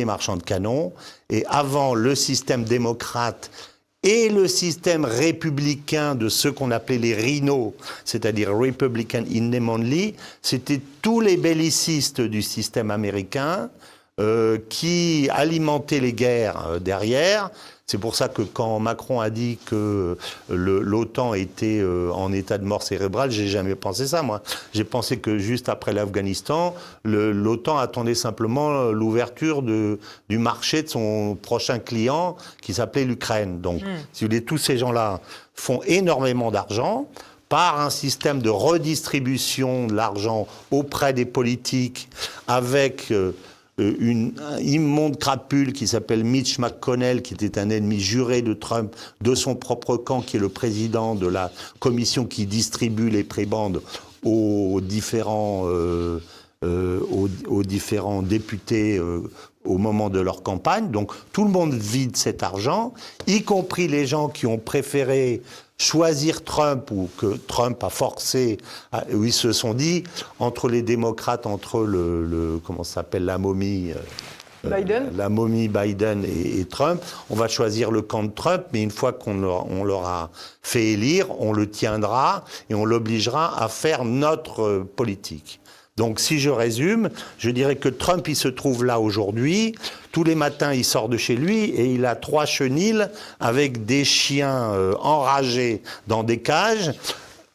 marchands de canons. Et avant, le système démocrate et le système républicain de ceux qu'on appelait les rhinos, c'est-à-dire Republican in name only, c'était tous les bellicistes du système américain qui alimentaient les guerres derrière. C'est pour ça que quand Macron a dit que l'OTAN était en état de mort cérébrale, j'ai jamais pensé ça, moi. J'ai pensé que juste après l'Afghanistan, l'OTAN attendait simplement l'ouverture du marché de son prochain client qui s'appelait l'Ukraine. Donc, si vous voulez, tous ces gens-là font énormément d'argent par un système de redistribution de l'argent auprès des politiques avec une immonde crapule qui s'appelle Mitch McConnell, qui était un ennemi juré de Trump, de son propre camp, qui est le président de la commission qui distribue les prébendes aux différents députés au moment de leur campagne. Donc tout le monde vide cet argent, y compris les gens qui ont préféré choisir Trump ou que Trump a forcé, où ils se sont dit, entre les démocrates, entre comment ça s'appelle, la momie Biden et Trump, on va choisir le camp de Trump, mais une fois qu'on leur a fait élire, on le tiendra et on l'obligera à faire notre politique. Donc si je résume, je dirais que Trump, il se trouve là aujourd'hui. Tous les matins, il sort de chez lui et il a 3 chenils avec des chiens enragés dans des cages.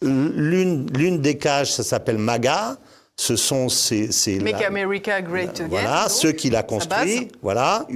L'une des cages, ça s'appelle MAGA. Ce sont Make America Great Again. Voilà, ceux qu'il a construits. Voilà,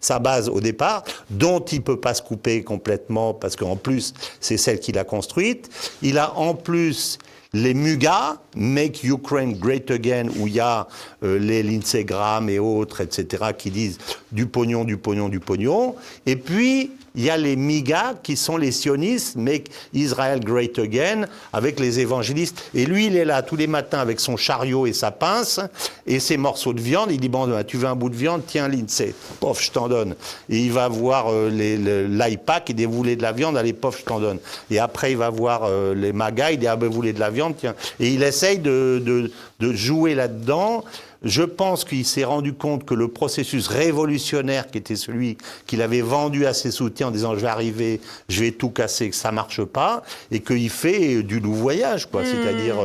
sa base au départ, dont il peut pas se couper complètement parce qu'en plus, c'est celle qu'il a construite. Il a en plus les MUGA, Make Ukraine Great Again, où il y a les Lindsey Graham et autres, etc., qui disent du pognon, du pognon, du pognon. Et puis, il y a les MIGA, qui sont les sionistes, Make Israel Great Again, avec les évangélistes. Et lui, il est là tous les matins avec son chariot et sa pince et ses morceaux de viande. Il dit, bon, tu veux un bout de viande? Tiens, Lindsey, pof, je t'en donne. Et il va voir l'IPAC, et dit, vous voulez de la viande? Allez, pof, je t'en donne. Et après, il va voir les MAGA, il dit, ah ben, vous voulez de la viande? Tiens. Et il essaye de jouer là-dedans. Je pense qu'il s'est rendu compte que le processus révolutionnaire qui était celui qu'il avait vendu à ses soutiens en disant « je vais arriver, je vais tout casser, que ça ne marche pas » et qu'il fait du loup-voyage, quoi. C'est-à-dire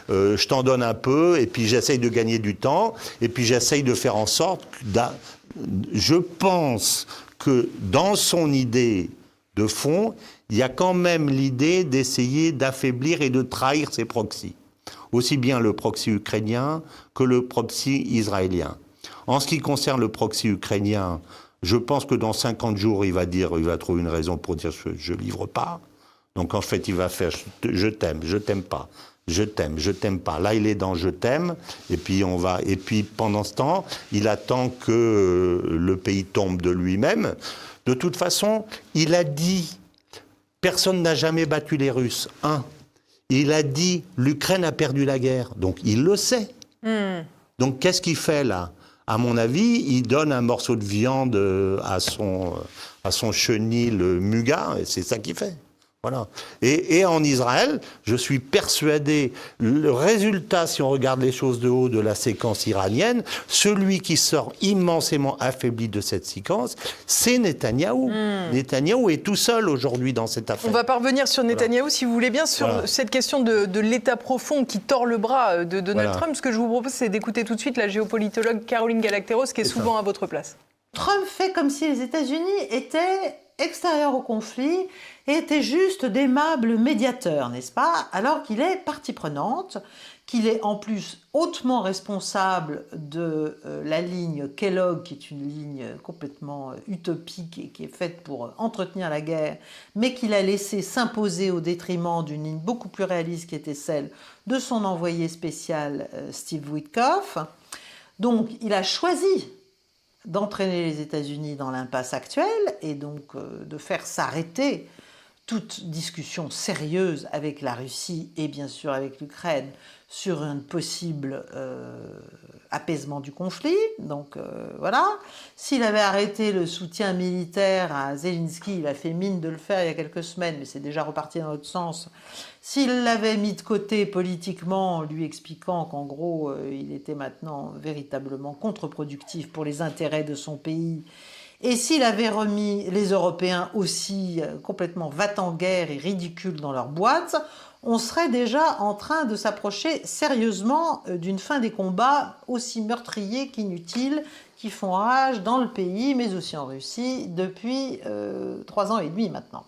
je t'en donne un peu et puis j'essaye de gagner du temps et puis j'essaye de faire en sorte je pense que dans son idée de fond, il y a quand même l'idée d'essayer d'affaiblir et de trahir ses proxys. Aussi bien le proxy ukrainien que le proxy israélien. En ce qui concerne le proxy ukrainien, je pense que dans 50 jours, il va trouver une raison pour dire « je livre pas ». Donc en fait, il va faire « je t'aime, je t'aime pas, je t'aime, je t'aime pas ». Là, il est dans « je t'aime » et puis pendant ce temps, il attend que le pays tombe de lui-même. De toute façon, il a dit « personne n'a jamais battu les Russes ». Il a dit « l'Ukraine a perdu la guerre ». Donc, il le sait. Donc, qu'est-ce qu'il fait, là? À mon avis, il donne un morceau de viande à son chenil MUGA, et c'est ça qu'il fait. Voilà. Et en Israël, je suis persuadé, le résultat, si on regarde les choses de haut de la séquence iranienne, celui qui sort immensément affaibli de cette séquence, c'est Netanyahou. Netanyahou est tout seul aujourd'hui dans cette affaire. On va parvenir sur Netanyahou, si vous voulez bien, sur cette question de l'État profond qui tord le bras de Donald Trump. Ce que je vous propose, c'est d'écouter tout de suite la géopolitologue Caroline Galacteros, qui est souvent à votre place. Trump fait comme si les États-Unis étaient extérieurs au conflit et étaient juste d'aimables médiateurs, n'est-ce pas? Alors qu'il est partie prenante, qu'il est en plus hautement responsable de la ligne Kellogg, qui est une ligne complètement utopique et qui est faite pour entretenir la guerre, mais qu'il a laissé s'imposer au détriment d'une ligne beaucoup plus réaliste qui était celle de son envoyé spécial Steve Witkoff. Donc il a choisi d'entraîner les États-Unis dans l'impasse actuelle et donc de faire s'arrêter toute discussion sérieuse avec la Russie et bien sûr avec l'Ukraine sur un possible apaisement du conflit. Donc voilà. S'il avait arrêté le soutien militaire à Zelensky, il a fait mine de le faire il y a quelques semaines, mais c'est déjà reparti dans l'autre sens. S'il l'avait mis de côté politiquement, en lui expliquant qu'en gros, il était maintenant véritablement contre-productif pour les intérêts de son pays, et s'il avait remis les Européens aussi complètement va-t-en-guerre et ridicules dans leur boîte, on serait déjà en train de s'approcher sérieusement d'une fin des combats aussi meurtriers qu'inutiles qui font rage dans le pays, mais aussi en Russie, depuis 3 ans et demi maintenant.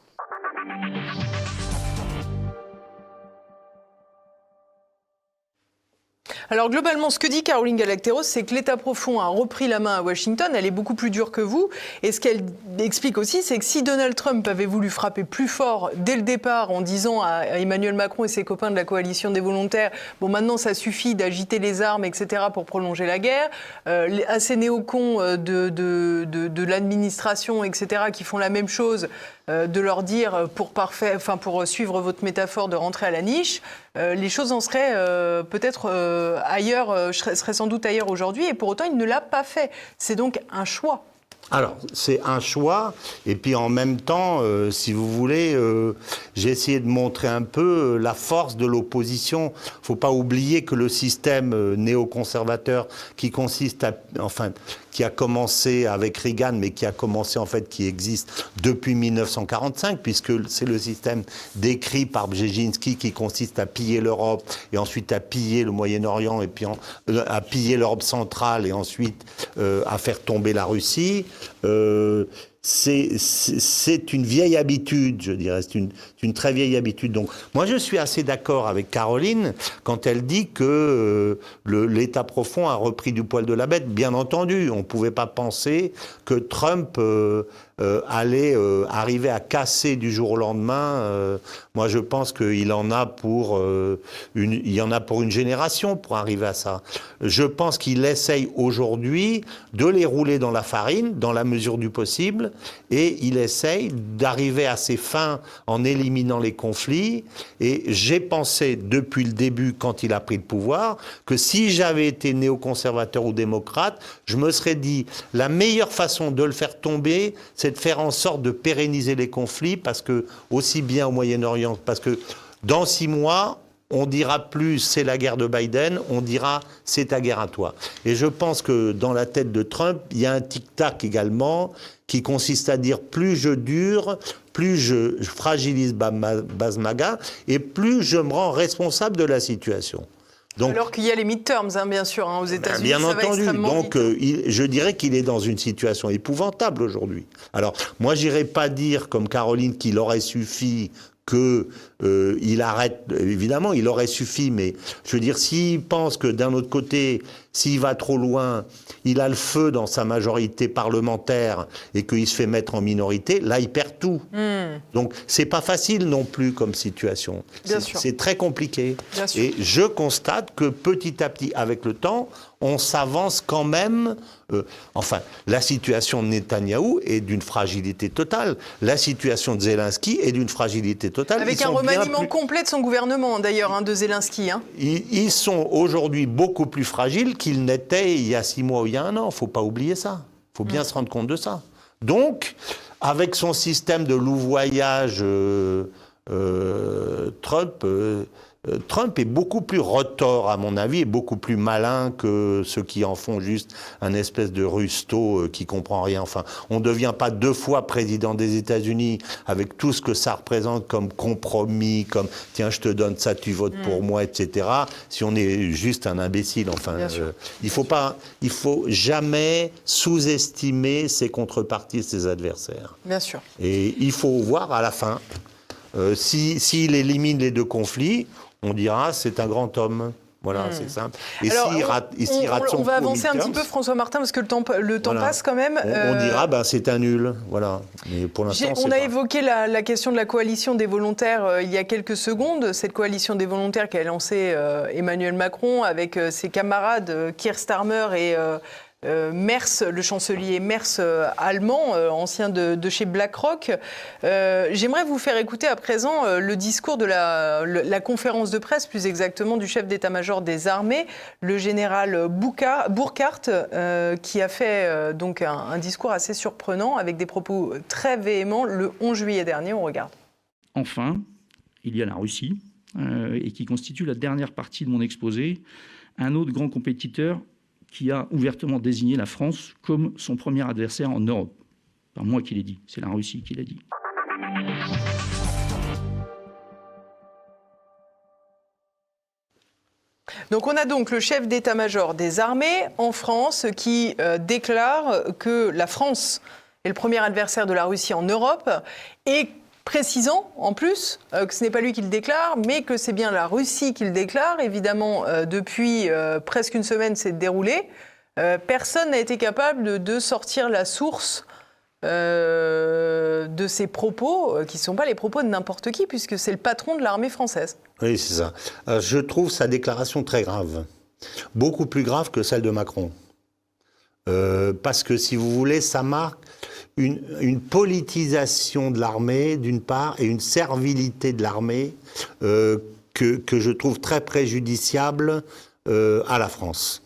Alors globalement, ce que dit Caroline Galacteros, c'est que l'État profond a repris la main à Washington, elle est beaucoup plus dure que vous. Et ce qu'elle explique aussi, c'est que si Donald Trump avait voulu frapper plus fort dès le départ en disant à Emmanuel Macron et ses copains de la coalition des volontaires, bon maintenant ça suffit d'agiter les armes, etc. pour prolonger la guerre, à ces néocons de l'administration, etc. qui font la même chose, de leur dire, pour suivre votre métaphore de rentrer à la niche, les choses en seraient peut-être ailleurs, seraient sans doute ailleurs aujourd'hui, et pour autant il ne l'a pas fait. C'est donc un choix. Alors, c'est un choix, et puis en même temps, si vous voulez, j'ai essayé de montrer un peu la force de l'opposition. Il ne faut pas oublier que le système néoconservateur qui consiste qui a commencé avec Reagan, mais qui a commencé en fait, qui existe depuis 1945, puisque c'est le système décrit par Brzezinski qui consiste à piller l'Europe et ensuite à piller le Moyen-Orient et puis à piller l'Europe centrale et ensuite à faire tomber la Russie. C'est une vieille habitude, je dirais, c'est une très vieille habitude. Donc, moi, je suis assez d'accord avec Caroline quand elle dit que l'État profond a repris du poil de la bête. Bien entendu, on ne pouvait pas penser que Trump allait arriver à casser du jour au lendemain. Moi, je pense qu'il en a pour il y en a pour une génération pour arriver à ça. Je pense qu'il essaye aujourd'hui de les rouler dans la farine, dans la mesure du possible, et il essaye d'arriver à ses fins en éliminant les conflits. Et j'ai pensé depuis le début, quand il a pris le pouvoir, que si j'avais été néoconservateur ou démocrate, je me serais dit la meilleure façon de le faire tomber, c'est de faire en sorte de pérenniser les conflits, parce que, aussi bien au Moyen-Orient, parce que dans 6 mois, on dira plus c'est la guerre de Biden, on dira c'est ta guerre à toi. Et je pense que dans la tête de Trump, il y a un tic-tac également qui consiste à dire plus je dure, plus je fragilise base MAGA et plus je me rends responsable de la situation. Donc, alors qu'il y a les midterms, bien sûr, aux États-Unis. Bien ça entendu. Va Donc, je dirais qu'il est dans une situation épouvantable aujourd'hui. Alors, moi, j'irais pas dire, comme Caroline, qu'il aurait suffi qu'il arrête. Évidemment, il aurait suffi, mais je veux dire, s'il pense que d'un autre côté, s'il va trop loin, il a le feu dans sa majorité parlementaire et qu'il se fait mettre en minorité, là, il perd tout. Donc, c'est pas facile non plus comme situation. C'est très compliqué. Et je constate que petit à petit, avec le temps, on s'avance quand même. La situation de Netanyahou est d'une fragilité totale. La situation de Zelensky est d'une fragilité totale. Avec un remaniement complet de son gouvernement, d'ailleurs, de Zelensky. Ils sont aujourd'hui beaucoup plus fragiles qu'ils n'étaient il y a 6 mois ou il y a 1 an. Il ne faut pas oublier ça. Il faut bien se rendre compte de ça. Donc, avec son système de louvoyage, Trump est beaucoup plus retors, à mon avis, et beaucoup plus malin que ceux qui en font juste un espèce de rusto qui comprend rien. Enfin, on ne devient pas 2 fois président des États-Unis avec tout ce que ça représente comme compromis, comme tiens, je te donne ça, tu votes pour moi, etc. Si on est juste un imbécile, enfin, il faut jamais sous-estimer ses contreparties, ses adversaires. Bien sûr. Et il faut voir à la fin, s'il élimine les 2 conflits, on dira c'est un grand homme. Voilà, c'est simple. Et Alors, s'il rate son on va coup au avancer un petit midterms, peu, François Martin, parce que le temps voilà. passe quand même. On dira, c'est un nul. Voilà. Mais pour l'instant, On a évoqué la question de la coalition des volontaires il y a quelques secondes. Cette coalition des volontaires qu'a lancée Emmanuel Macron avec ses camarades Keir Starmer et Merz, le chancelier Merz allemand, ancien de chez BlackRock. J'aimerais vous faire écouter à présent le discours de la conférence de presse, plus exactement du chef d'état-major des armées, le général Burkhardt, qui a fait donc un discours assez surprenant avec des propos très véhéments le 11 juillet dernier. On regarde. Enfin, il y a la Russie, et qui constitue la dernière partie de mon exposé, un autre grand compétiteur qui a ouvertement désigné la France comme son premier adversaire en Europe. Pas moi qui l'ai dit, c'est la Russie qui l'a dit. Donc on a donc le chef d'état-major des armées en France qui déclare que la France est le premier adversaire de la Russie en Europe et précisant en plus que ce n'est pas lui qui le déclare, mais que c'est bien la Russie qui le déclare. Évidemment, depuis presque une semaine, c'est déroulé. Personne n'a été capable de sortir la source de ces propos, qui ne sont pas les propos de n'importe qui, puisque c'est le patron de l'armée française. Oui, c'est ça. Je trouve sa déclaration très grave. Beaucoup plus grave que celle de Macron. Parce que, si vous voulez, ça marque une politisation de l'armée, d'une part, et une servilité de l'armée que je trouve très préjudiciable à la France.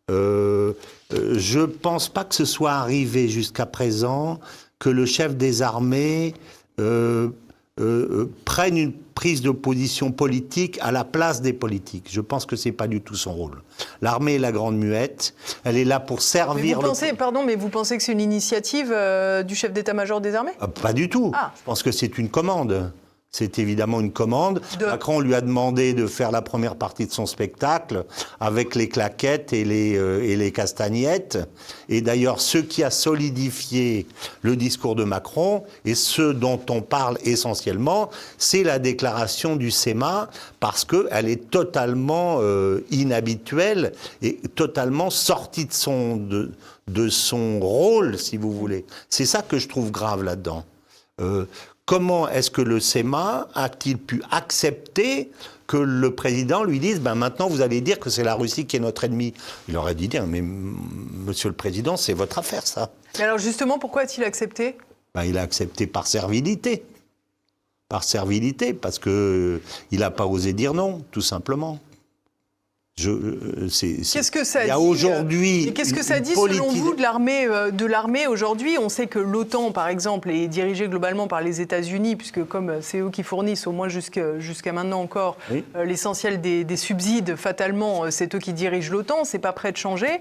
Je ne pense pas que ce soit arrivé jusqu'à présent que le chef des armées prenne une prise de position politique à la place des politiques. Je pense que ce n'est pas du tout son rôle. L'armée est la grande muette, elle est là pour servir... Mais vous pensez que c'est une initiative du chef d'état-major des armées ? Pas du tout. Je pense que c'est une commande. C'est évidemment une commande. Macron lui a demandé de faire la première partie de son spectacle avec les claquettes et les castagnettes. Et d'ailleurs, ce qui a solidifié le discours de Macron, et ce dont on parle essentiellement, c'est la déclaration du SEMA, parce qu'elle est totalement inhabituelle et totalement sortie de son rôle, si vous voulez. C'est ça que je trouve grave là-dedans. Comment est-ce que le SEMA a-t-il pu accepter que le président lui dise maintenant vous allez dire que c'est la Russie qui est notre ennemi? Il aurait dit mais monsieur le président, c'est votre affaire ça. Mais alors justement, pourquoi a-t-il accepté? Il a accepté par servilité. Par servilité, parce qu'il n'a pas osé dire non, tout simplement. Qu'est-ce que ça dit aujourd'hui? Qu'est-ce que ça dit selon vous de l'armée aujourd'hui? On sait que l'OTAN, par exemple, est dirigée globalement par les États-Unis, puisque comme c'est eux qui fournissent, au moins jusqu'à maintenant encore, l'essentiel des subsides, fatalement, c'est eux qui dirigent l'OTAN. C'est pas prêt de changer.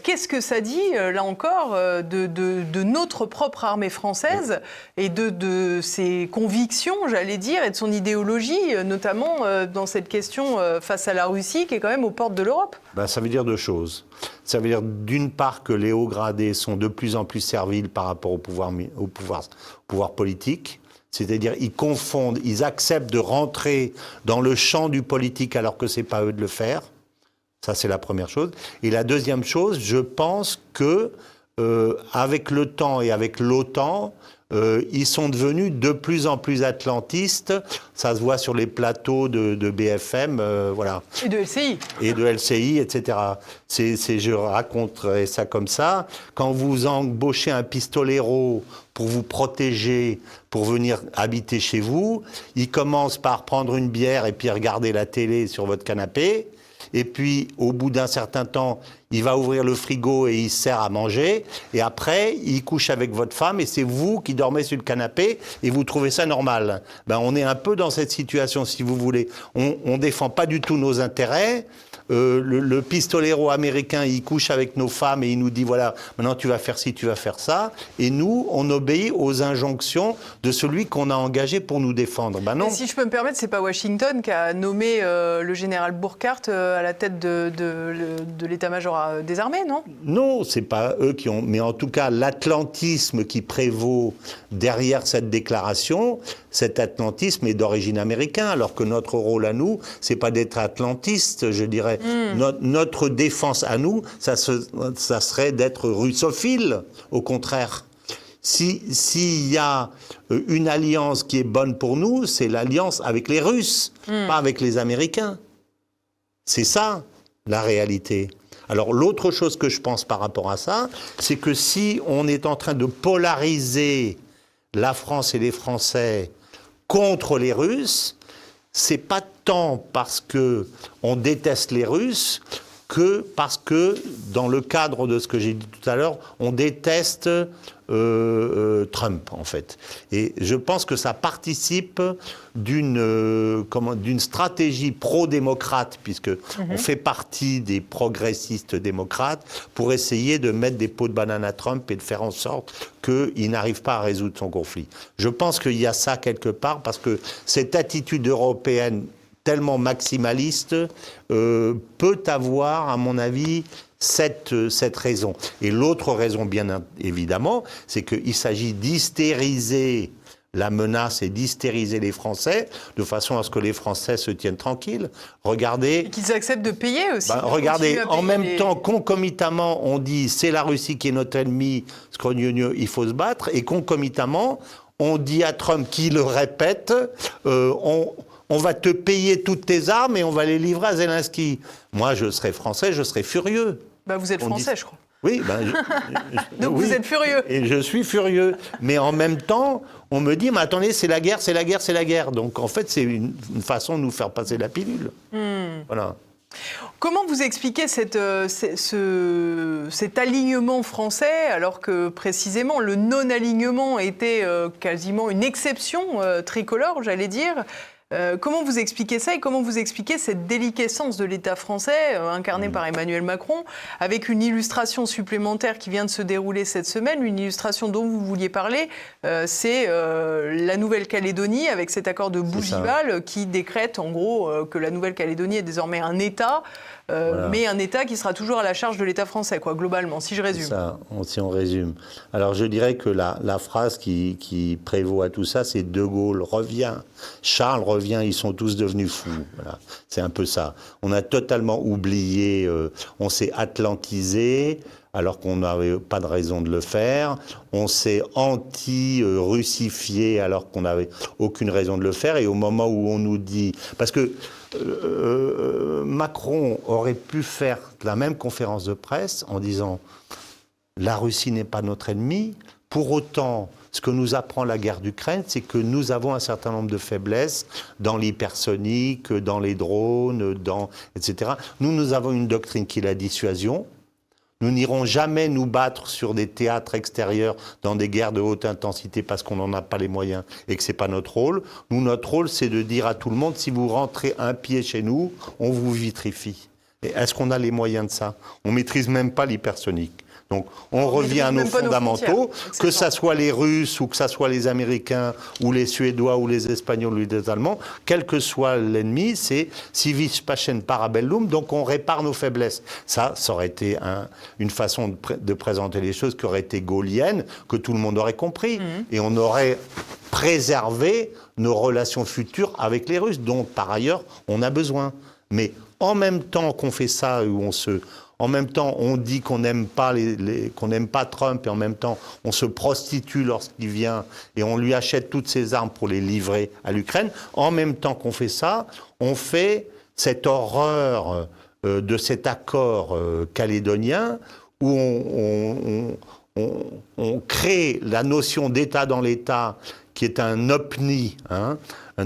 Qu'est-ce que ça dit, là encore, de notre propre armée française et de ses convictions, j'allais dire, et de son idéologie, notamment dans cette question face à la Russie, qui est quand même aux portes de l'Europe? Ça veut dire deux choses. Ça veut dire d'une part que les hauts gradés sont de plus en plus serviles par rapport au pouvoir politique. C'est-à-dire ils confondent, ils acceptent de rentrer dans le champ du politique alors que ce n'est pas eux de le faire. Ça, c'est la première chose. Et la deuxième chose, je pense que avec le temps et avec l'OTAN, ils sont devenus de plus en plus atlantistes. Ça se voit sur les plateaux de BFM, voilà. Et de LCI. Et de LCI, etc. Je raconterai ça comme ça. Quand vous embauchez un pistolero pour vous protéger, pour venir habiter chez vous, il commence par prendre une bière et puis regarder la télé sur votre canapé. Et puis, au bout d'un certain temps, il va ouvrir le frigo et il sert à manger. Et après, il couche avec votre femme et c'est vous qui dormez sur le canapé et vous trouvez ça normal. On est un peu dans cette situation, si vous voulez. On ne défend pas du tout nos intérêts. Le pistolero américain, il couche avec nos femmes et il nous dit, voilà, maintenant tu vas faire ci, tu vas faire ça. Et nous, on obéit aux injonctions de celui qu'on a engagé pour nous défendre. Non. Et si je peux me permettre, c'est pas Washington qui a nommé le général Burkhardt à la tête de l'état-major pas désarmés, non? Non, c'est pas eux qui ont... Mais en tout cas, l'atlantisme qui prévaut derrière cette déclaration, cet atlantisme est d'origine américaine, alors que notre rôle à nous, c'est pas d'être atlantiste, je dirais. Notre défense à nous, ça serait d'être russophile, au contraire. S'il y a une alliance qui est bonne pour nous, c'est l'alliance avec les Russes, pas avec les Américains. C'est ça, la réalité. Alors, l'autre chose que je pense par rapport à ça, c'est que si on est en train de polariser la France et les Français contre les Russes, c'est pas tant parce que on déteste les Russes que parce que, dans le cadre de ce que j'ai dit tout à l'heure, on déteste Trump, en fait. Et je pense que ça participe d'une stratégie pro-démocrate, puisque on fait partie des progressistes démocrates, pour essayer de mettre des pots de banane à Trump et de faire en sorte qu'il n'arrive pas à résoudre son conflit. Je pense qu'il y a ça quelque part, parce que cette attitude européenne tellement maximaliste peut avoir, à mon avis, cette raison. Et l'autre raison, bien évidemment, c'est qu'il s'agit d'hystériser la menace et d'hystériser les Français, de façon à ce que les Français se tiennent tranquilles. Regardez... Et qu'ils acceptent de payer aussi. Regardez, en même temps, concomitamment, on dit c'est la Russie qui est notre ennemi, scrogneux, il faut se battre, et concomitamment, on dit à Trump, qui le répète, on va te payer toutes tes armes et on va les livrer à Zelensky. Moi, je serais français, je serais furieux. Vous êtes français, je crois. Oui, donc oui, vous êtes furieux. Et je suis furieux. Mais en même temps, on me dit, mais attendez, c'est la guerre, c'est la guerre, c'est la guerre. Donc en fait, c'est une façon de nous faire passer la pilule. Voilà. Comment vous expliquez cet alignement français, alors que précisément le non-alignement était quasiment une exception tricolore, j'allais dire? Comment vous expliquez ça et comment vous expliquez cette déliquescence de l'État français, incarné par Emmanuel Macron, avec une illustration supplémentaire qui vient de se dérouler cette semaine, une illustration dont vous vouliez parler, c'est la Nouvelle-Calédonie, avec cet accord de Bougival qui décrète en gros que la Nouvelle-Calédonie est désormais un État, voilà. Mais un État qui sera toujours à la charge de l'État français, quoi, globalement, si je résume. Ça, si on résume. Alors je dirais que la phrase qui prévaut à tout ça, c'est De Gaulle revient, Charles revient, ils sont tous devenus fous. Voilà. C'est un peu ça. On a totalement oublié, on s'est atlantisé, alors qu'on n'avait pas de raison de le faire. On s'est anti-russifié alors qu'on n'avait aucune raison de le faire. Et au moment où on nous dit... Parce que Macron aurait pu faire la même conférence de presse en disant « La Russie n'est pas notre ennemi ». Pour autant, ce que nous apprend la guerre d'Ukraine, c'est que nous avons un certain nombre de faiblesses dans l'hypersonique, dans les drones, etc. Nous avons une doctrine qui est la dissuasion. Nous n'irons jamais nous battre sur des théâtres extérieurs dans des guerres de haute intensité parce qu'on n'en a pas les moyens et que ce n'est pas notre rôle. Nous, notre rôle, c'est de dire à tout le monde, si vous rentrez un pied chez nous, on vous vitrifie. Et est-ce qu'on a les moyens de ça? On ne maîtrise même pas l'hypersonique. Donc, on revient à nos fondamentaux, que ça soit les Russes ou que ça soit les Américains ou les Suédois ou les Espagnols ou les Allemands, quel que soit l'ennemi, c'est si vis pacem parabellum, donc on répare nos faiblesses. Ça aurait été une façon de présenter les choses qui aurait été gaulienne, que tout le monde aurait compris. Et on aurait préservé nos relations futures avec les Russes, dont par ailleurs on a besoin. Mais en même temps qu'on fait ça, en même temps, on dit qu'on n'aime pas qu'on n'aime pas Trump, et en même temps, on se prostitue lorsqu'il vient et on lui achète toutes ses armes pour les livrer à l'Ukraine. En même temps qu'on fait ça, on fait cette horreur de cet accord calédonien où on crée la notion d'État dans l'État, qui est un OPNI, un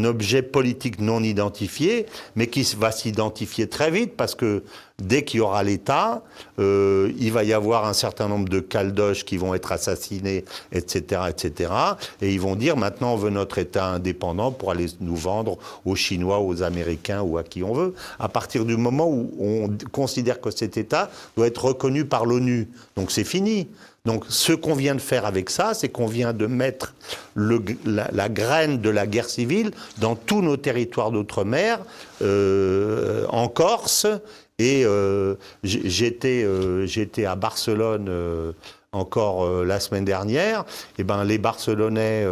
objet politique non identifié, mais qui va s'identifier très vite, parce que dès qu'il y aura l'État, il va y avoir un certain nombre de caldoches qui vont être assassinés, etc., etc. Et ils vont dire, maintenant, on veut notre État indépendant pour aller nous vendre aux Chinois, aux Américains ou à qui on veut. À partir du moment où on considère que cet État doit être reconnu par l'ONU. Donc c'est fini. Donc ce qu'on vient de faire avec ça, c'est qu'on vient de mettre la graine de la guerre civile dans tous nos territoires d'outre-mer, en Corse Et j'étais à Barcelone encore la semaine dernière. Et ben, les Barcelonais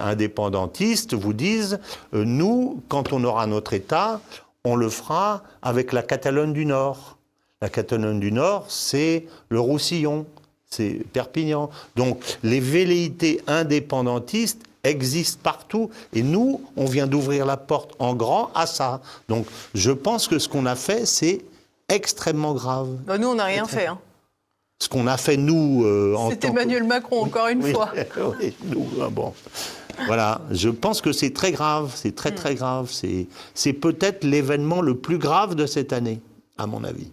indépendantistes vous disent nous, quand on aura notre État, on le fera avec la Catalogne du Nord. La Catalogne du Nord, c'est le Roussillon, c'est Perpignan. Donc les velléités indépendantistes existent partout. Et nous, on vient d'ouvrir la porte en grand à ça. Donc je pense que ce qu'on a fait, c'est extrêmement grave. Bah, nous, on n'a rien fait. Hein. Ce qu'on a fait, nous... c'est Emmanuel Macron, encore une fois. Oui, nous, bon. Voilà, je pense que c'est très grave, c'est très très grave. C'est peut-être l'événement le plus grave de cette année, à mon avis.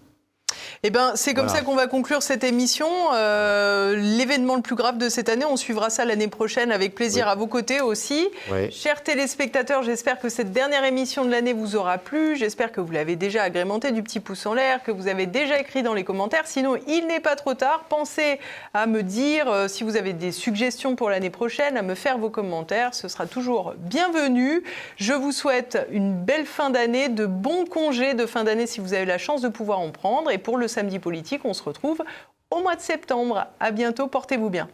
Eh bien, c'est comme ça qu'on va conclure cette émission. L'événement le plus grave de cette année, on suivra ça l'année prochaine avec plaisir à vos côtés aussi. Oui. Chers téléspectateurs, j'espère que cette dernière émission de l'année vous aura plu. J'espère que vous l'avez déjà agrémenté du petit pouce en l'air, que vous avez déjà écrit dans les commentaires. Sinon, il n'est pas trop tard. Pensez à me dire si vous avez des suggestions pour l'année prochaine, à me faire vos commentaires. Ce sera toujours bienvenu. Je vous souhaite une belle fin d'année, de bons congés de fin d'année si vous avez la chance de pouvoir en prendre. Et pour le Samedi Politique, on se retrouve au mois de septembre. À bientôt, portez-vous bien.